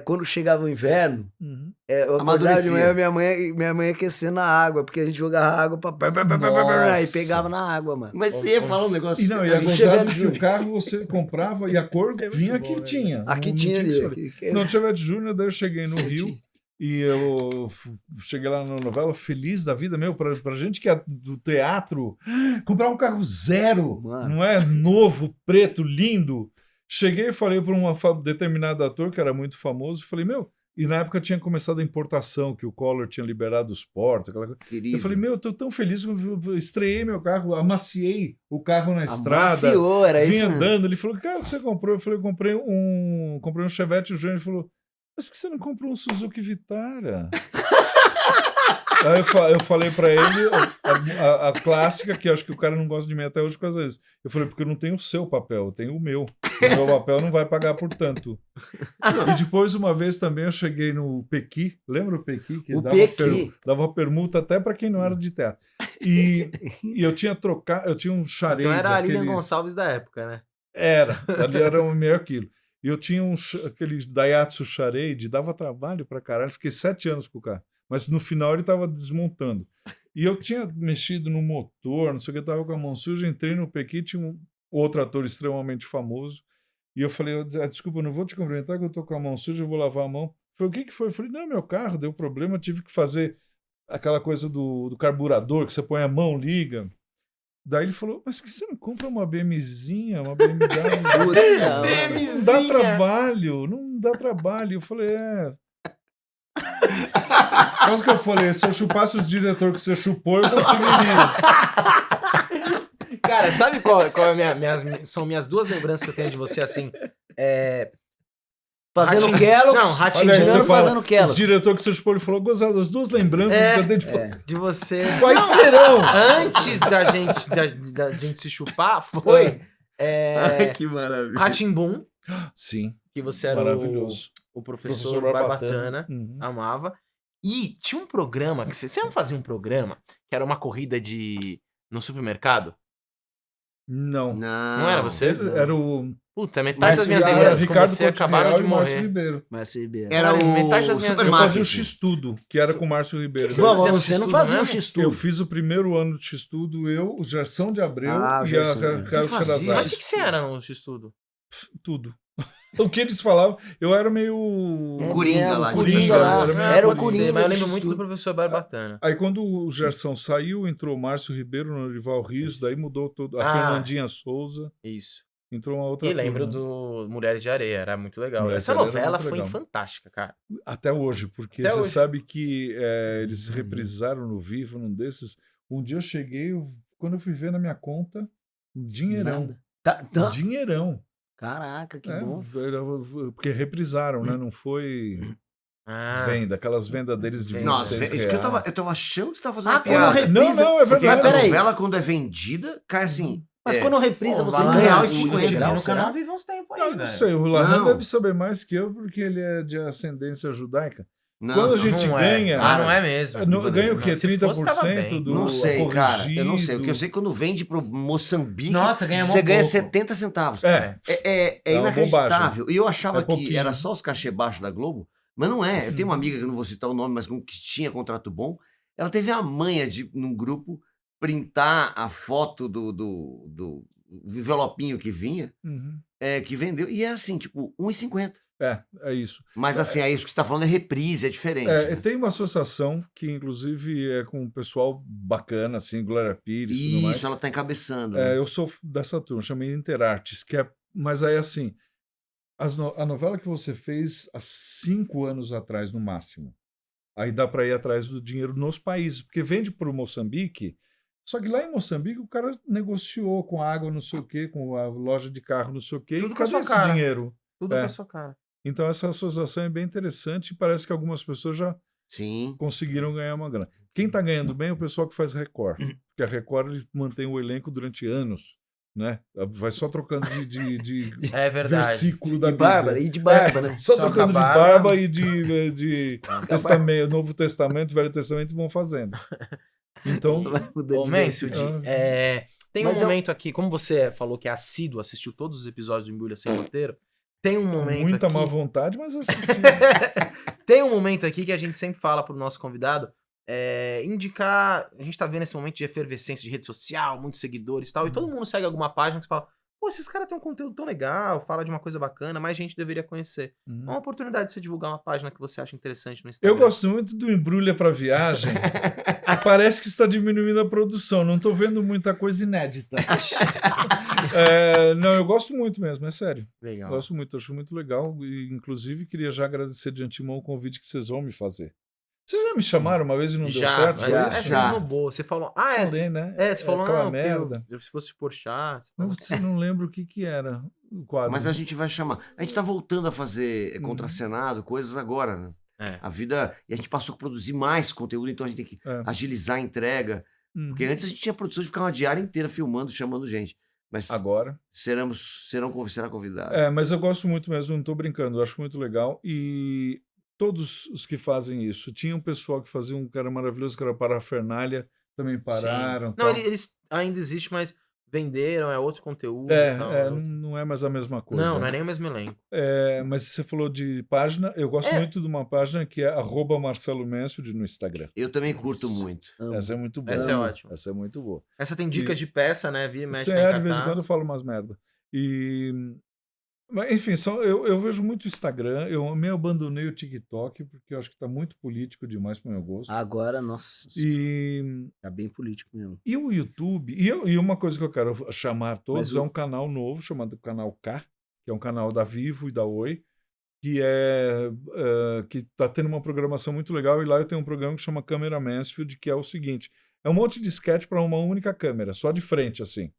Quando chegava o inverno, Uhum. eu acordava de Amadurecia. manhã, minha mãe aquecendo a água, porque a gente jogava água Nossa. e pegava na água, mano. Mas você ia falar um negócio... E não, e a a gente- Chevette gozada que Júnior. o carro você comprava e a cor vinha bom, que né? tinha. Aqui Não tinha que ali. escolher. Não, Chevette Júnior, daí eu cheguei no Rio e eu cheguei lá na novela feliz da vida, pra gente que é do teatro, comprar um carro zero, Mano. não é novo, preto, lindo. Cheguei e falei para um determinado ator que era muito famoso, falei, e na época tinha começado a importação, que o Collor tinha liberado os portos, aquela coisa. Querido. Eu falei, eu tô tão feliz que eu estreiei meu carro, amaciei o carro na estrada. Amaciou, era Vim isso. mesmo. andando, ele falou, que carro que você comprou? Eu falei, eu comprei um Chevette Júnior. Ele falou, mas por que você não comprou um Suzuki Vitara? Aí eu falei pra ele a clássica, que eu acho que o cara não gosta de mim até hoje por causa disso. Eu falei, porque eu não tenho o seu papel, eu tenho o meu. O meu papel não vai pagar por tanto. E depois, uma vez também, eu cheguei no Pequi. Lembra o Pequi? Que O Pequi. dava permuta até pra quem não era de teatro. E eu tinha trocado, eu tinha um charade. Então era a Lilian aqueles- Gonçalves da época, né? ali era o melhor quilo. E eu tinha aquele Daihatsu Charade, dava trabalho pra caralho, fiquei 7 anos com o carro. Mas no final ele tava desmontando. E eu tinha mexido no motor, não sei o que, tava com a mão suja, entrei no Pequi, tinha um outro ator extremamente famoso, e eu falei, desculpa, eu não vou te cumprimentar que eu tô com a mão suja, eu vou lavar a mão. Foi, o que foi? Eu falei, não, meu carro deu problema, tive que fazer aquela coisa do carburador, que você põe a mão, liga. Daí ele falou, mas por que você não compra uma BMzinha, uma BMW? Não dá trabalho, não dá trabalho. Eu falei, Quase que eu falei, se eu chupasse os diretores que você chupou, eu conseguiria. Cara, sabe qual é são minhas duas lembranças que eu tenho de você, assim? Fazendo Ratinho- Kellogg's. Não, Ratinho Olha aí, tirando você fala, fazendo Kellogg's. esse diretor que você expôs, ele falou, gozado, as duas lembranças que eu tenho de de você. Quais serão? Antes da gente se chupar, foi Ai, que maravilha. Rá-Tim-Bum, Sim, que você era maravilhoso. o professor Barbatana, Uhum. amava. E tinha um programa, que você não fazia um programa, que era uma corrida no supermercado? Não. Não era você? Era o Puta, metade das minhas era lembranças com Ricardo você acabaram de Coutinho Real e Márcio morrer. Ribeiro. Márcio Ribeiro. Era Cara, o metade das minhas Eu supermarket. fazia o X-Tudo, que era com o Márcio Ribeiro. Que Bom, fazia no você não X-Tudo fazia o mesmo? X-Tudo. Eu fiz o primeiro ano de X-Tudo, eu, o Gerson de Abreu Ah, o e Gerson, a né? Carlos Você fazia? Mas o Sherazade. que você era no X-Tudo? Tudo. O que eles falavam, eu era meio... Coringa mesmo, lá, de Coringa Coringa, lá. era meio Era o pode ser, Coringa. mas eu do lembro muito do X-Tudo. professor Barbatana. Aí quando o Gerson saiu, entrou o Márcio Ribeiro, o Norival Riso, daí mudou tudo. A Ah. Fernandinha Souza, Isso. entrou uma outra E lembro turma. do Mulheres de Areia, era muito legal. Mulheres Essa de Areia era novela muito foi legal. fantástica, cara. Até hoje, porque Até você hoje. sabe que eles reprisaram no Vivo, num desses. Um dia eu cheguei, quando eu fui ver na minha conta, um dinheirão. Nada. Tá. Dinheirão. Caraca, que É, bom. porque reprisaram, né? Não foi Ah, venda, aquelas vendas deles de 26 Nossa, reais. isso que eu tava achando que você tava fazendo Ah, uma piada. quando reprisa- Não, é Porque verdade. a peraí. novela, quando é vendida, cai assim. Mas é, quando reprisa, Pô, você vai ganha lá, o R$1,50 integral, no será? canal vive uns tempos aí, Não, não velho. sei, o Lahan Não. deve saber mais que eu, porque ele é de ascendência judaica. Não, Quando a gente Não é. ganha. Ah, não é mesmo. Ganha o quê? Se fosse, tava 30% bem. do não sei, cara. corrigido? Eu não sei. O que eu sei é que quando vende pro Moçambique, Nossa, ganha mó você ganha pouco. 70 centavos. É, É uma inacreditável. E eu achava É que pouquinho. era só os cachê baixos da Globo, mas não é. Eu tenho uma amiga que eu não vou citar o nome, mas que tinha contrato bom. Ela teve a manha de, num grupo, printar a foto do envelopinho que vinha, uhum. que vendeu. E é assim, tipo, R$1,50. É isso. Mas assim, aí isso que você está falando é reprise, é diferente. né? Tem uma associação que, inclusive, é com um pessoal bacana, assim, Glória Pires e tudo mais. Isso, ela está encabeçando. né? Eu sou dessa turma, chamei Interartes, mas aí, assim, a novela que você fez há 5 anos atrás, no máximo, aí dá para ir atrás do dinheiro nos países, porque vende para o Moçambique, só que lá em Moçambique o cara negociou com a água, não sei o quê, com a loja de carro, não sei o quê, Tudo e com a cadê sua esse cara. dinheiro? Tudo É. pra sua cara. Então essa associação é bem interessante e parece que algumas pessoas já Sim. conseguiram ganhar uma grana. Quem está ganhando bem é o pessoal que faz Record, porque a Record ele mantém o elenco durante anos, né? Vai só trocando de É verdade. versículo da De Bárbara, Bíblia. e de Bárbara, né? Só Troca trocando de a barba. barba e de testamento, Novo Testamento, Velho Testamento vão fazendo. Então, Vai mudar Ô, de Mansfield, Ah. tem Mas um momento aqui, como você falou que é assíduo, assistiu todos os episódios de Embrulha Sem Roteiro, tem um com momento muita aqui... má vontade, mas assisti. Tem um momento aqui que a gente sempre fala pro nosso convidado, indicar... A gente tá vendo esse momento de efervescência de rede social, muitos seguidores e tal, e todo mundo segue alguma página que você fala, pô, esses caras têm um conteúdo tão legal, fala de uma coisa bacana, mais gente deveria conhecer. É uma oportunidade de você divulgar uma página que você acha interessante no Instagram. Eu gosto muito do Embrulha para Viagem. Parece que está diminuindo a produção. Não estou vendo muita coisa inédita. Não, eu gosto muito mesmo, é sério. Legal. Gosto muito, acho muito legal. E, inclusive, queria já agradecer de antemão o convite que vocês vão me fazer. Vocês já me chamaram uma vez e não deu Já, certo? mas Foi já, isso? você já. esnobou. Você falou, Falei, né? você falou, aquela não, merda. se fosse Porchat... você Não, falou- não lembro o que era o quadro. Mas a gente vai chamar. A gente tá voltando a fazer contracenado, coisas agora, né? É. A vida. E a gente passou a produzir mais conteúdo, então a gente tem que É. agilizar a entrega. Uhum. Porque antes a gente tinha produção de ficar uma diária inteira filmando, chamando gente. Mas Agora. será convidado. Mas eu gosto muito mesmo, não estou brincando, eu acho muito legal. E todos os que fazem isso, tinha um pessoal que fazia um cara maravilhoso, que era Parafernália, também pararam. Sim. Não, tal. eles ainda existem, mas venderam, é outro conteúdo. e tal, é outro- não é mais a mesma coisa. Não, não é nem o mesmo elenco. Mas você falou de página, eu gosto muito de uma página que é @Marcelo Mansfield no Instagram. Eu também curto muito. Amo. Essa é muito boa. Essa é ótima. Essa é muito boa. Essa tem dicas de peça, né? Vira e mexe tá em Sério, de vez em cartaz. quando eu falo umas merda. Mas, enfim, eu vejo muito o Instagram. Eu meio abandonei o TikTok, porque eu acho que está muito político demais para o meu gosto. Agora, nossa, E tá bem político mesmo. o YouTube, e uma coisa que eu quero chamar todos, Mas é um canal novo chamado Canal K, que é um canal da Vivo e da Oi, que está tendo uma programação muito legal, e lá eu tenho um programa que chama Câmera Mansfield, que é o seguinte, é um monte de sketch para uma única câmera, só de frente, assim.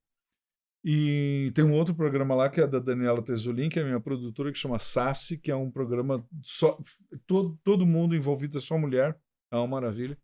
E tem um outro programa lá que é da Daniela Tesolin, que é a minha produtora, que chama Sassi, que é um programa só todo mundo envolvido, é só mulher, é uma maravilha.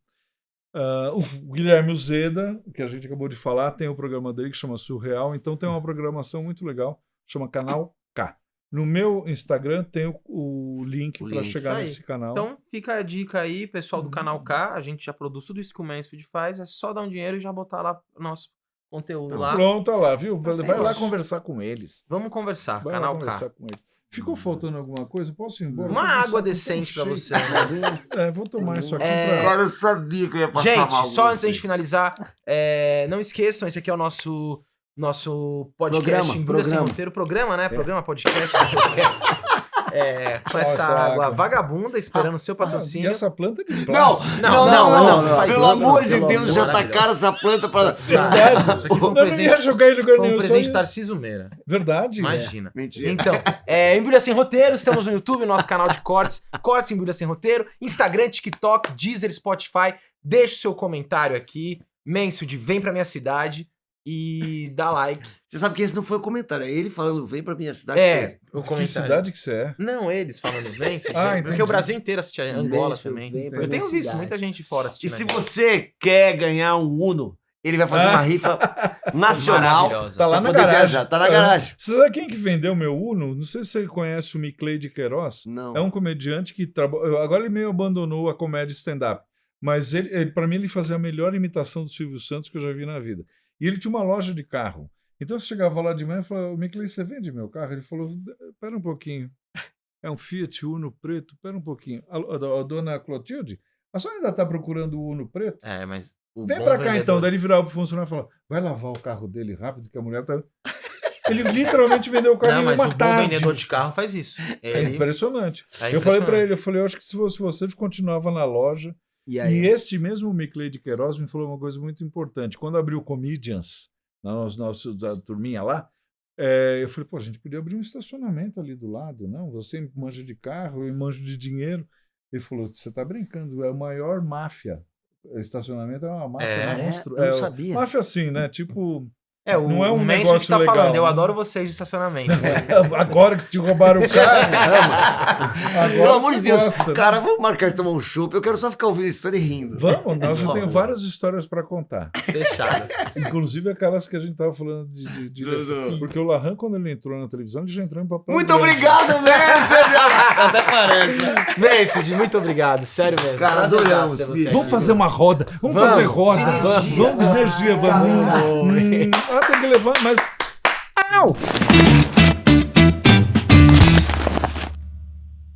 O Guilherme Uzeda, que a gente acabou de falar, tem o programa dele que chama Surreal, então tem uma programação muito legal, chama Canal K. No meu Instagram tem o link para chegar Aí. nesse canal. Então fica a dica aí, pessoal do Canal K, a gente já produz tudo isso que o Mansfield faz, é só dar um dinheiro e já botar lá o nosso conteúdo lá. Pronto, olha lá, viu? Vai lá isso. conversar com eles. Vamos conversar, Vai Canal lá conversar K. com eles. Ficou faltando alguma coisa? Posso ir embora? Uma Eu tô água com saco decente pra cheio. você, né? Vou tomar isso aqui Cara, eu sabia que eu ia passar Gente, mal. só antes da gente finalizar, não esqueçam, esse aqui é o nosso podcast Embrulha Sem Roteiro. Programa, né? Programa, podcast. Com essa água vagabunda esperando o seu E patrocínio. essa planta de Não, plástico. não, faz Pelo isso, amor não, de pelo Deus, amor, já maravilhoso. tacaram essa planta pra... Verdade. Isso aqui foi um Eu não ia presente, jogar ele em lugar foi um nenhum. presente de só ia- Tarcísio Meira. Verdade. Imagina. Mentira. Então, Embrulha Sem Roteiro, estamos no YouTube, nosso canal de cortes, Cortes Embrulha Sem Roteiro, Instagram, TikTok, Deezer, Spotify. Deixa o seu comentário aqui, Mansfield, vem pra minha cidade e dá like. Você sabe que esse não foi o comentário, é ele falando, vem pra minha cidade. O Que comentário. cidade que você é? Não, eles falando Mansfield, Entendi. porque o Brasil inteiro assiste, Angola Mansfield, também. vem pra Eu tenho minha visto cidade. muita gente de fora E assistindo. se a gente. você quer ganhar um Uno, ele vai fazer uma rifa nacional. Maravilhosa. Tá lá pra na poder garagem. viajar, tá na garagem. Você sabe quem que vendeu meu Uno? Não sei se você conhece o Miclei de Queiroz. Não. É um comediante que trabalha. Agora ele meio abandonou a comédia stand-up. Mas ele para mim, ele fazia a melhor imitação do Silvio Santos que eu já vi na vida. E ele tinha uma loja de carro. Então eu chegava lá de manhã e falava, Miclei, você vende meu carro? Ele falou, pera um pouquinho. É um Fiat Uno preto? Pera um pouquinho. A dona Clotilde, a senhora ainda está procurando o Uno preto? Mas o Vem bom pra cá vendedor- então. Daí ele virava pro funcionário e falava, vai lavar o carro dele rápido que a mulher tá... Ele literalmente vendeu o carro Não, em mas uma o bom tarde. vendedor de carro faz isso. É Ele... impressionante. É Eu falei pra impressionante. ele, eu falei, eu acho que se fosse você, continuava na loja. E E aí? este mesmo Miclei de Queiroz me falou uma coisa muito importante. Quando abriu o Comedians, da turminha lá, eu falei, pô, a gente podia abrir um estacionamento ali do lado, não? Você manja de carro, eu manjo de dinheiro. Ele falou, você tá brincando, é a maior máfia. O estacionamento é uma máfia monstro. Eu não sabia. Máfia assim, né? Tipo... Não é um o Mansfield negócio que tá legal, falando, eu né? adoro vocês de estacionamento. Agora que te roubaram o carro. Agora Pelo amor de você Deus, gosta, né? cara, vamos marcar de tomar um chopp. Eu quero só ficar ouvindo a história e rindo. Vamos, nós eu Por tenho favor. várias histórias para contar. Fechado. Inclusive aquelas que a gente tava falando de porque o Larran, quando ele entrou na televisão, ele já entrou em papel Muito grande. obrigado, mesmo. Até parece. Mansfield, muito obrigado, sério mesmo. Cara, Prazerzaço adoramos, ter você bicho. aqui. Vamos fazer uma roda. Vamos fazer roda. de energia. Vamos de energia. Vamos. Tem que levar, mas... Au!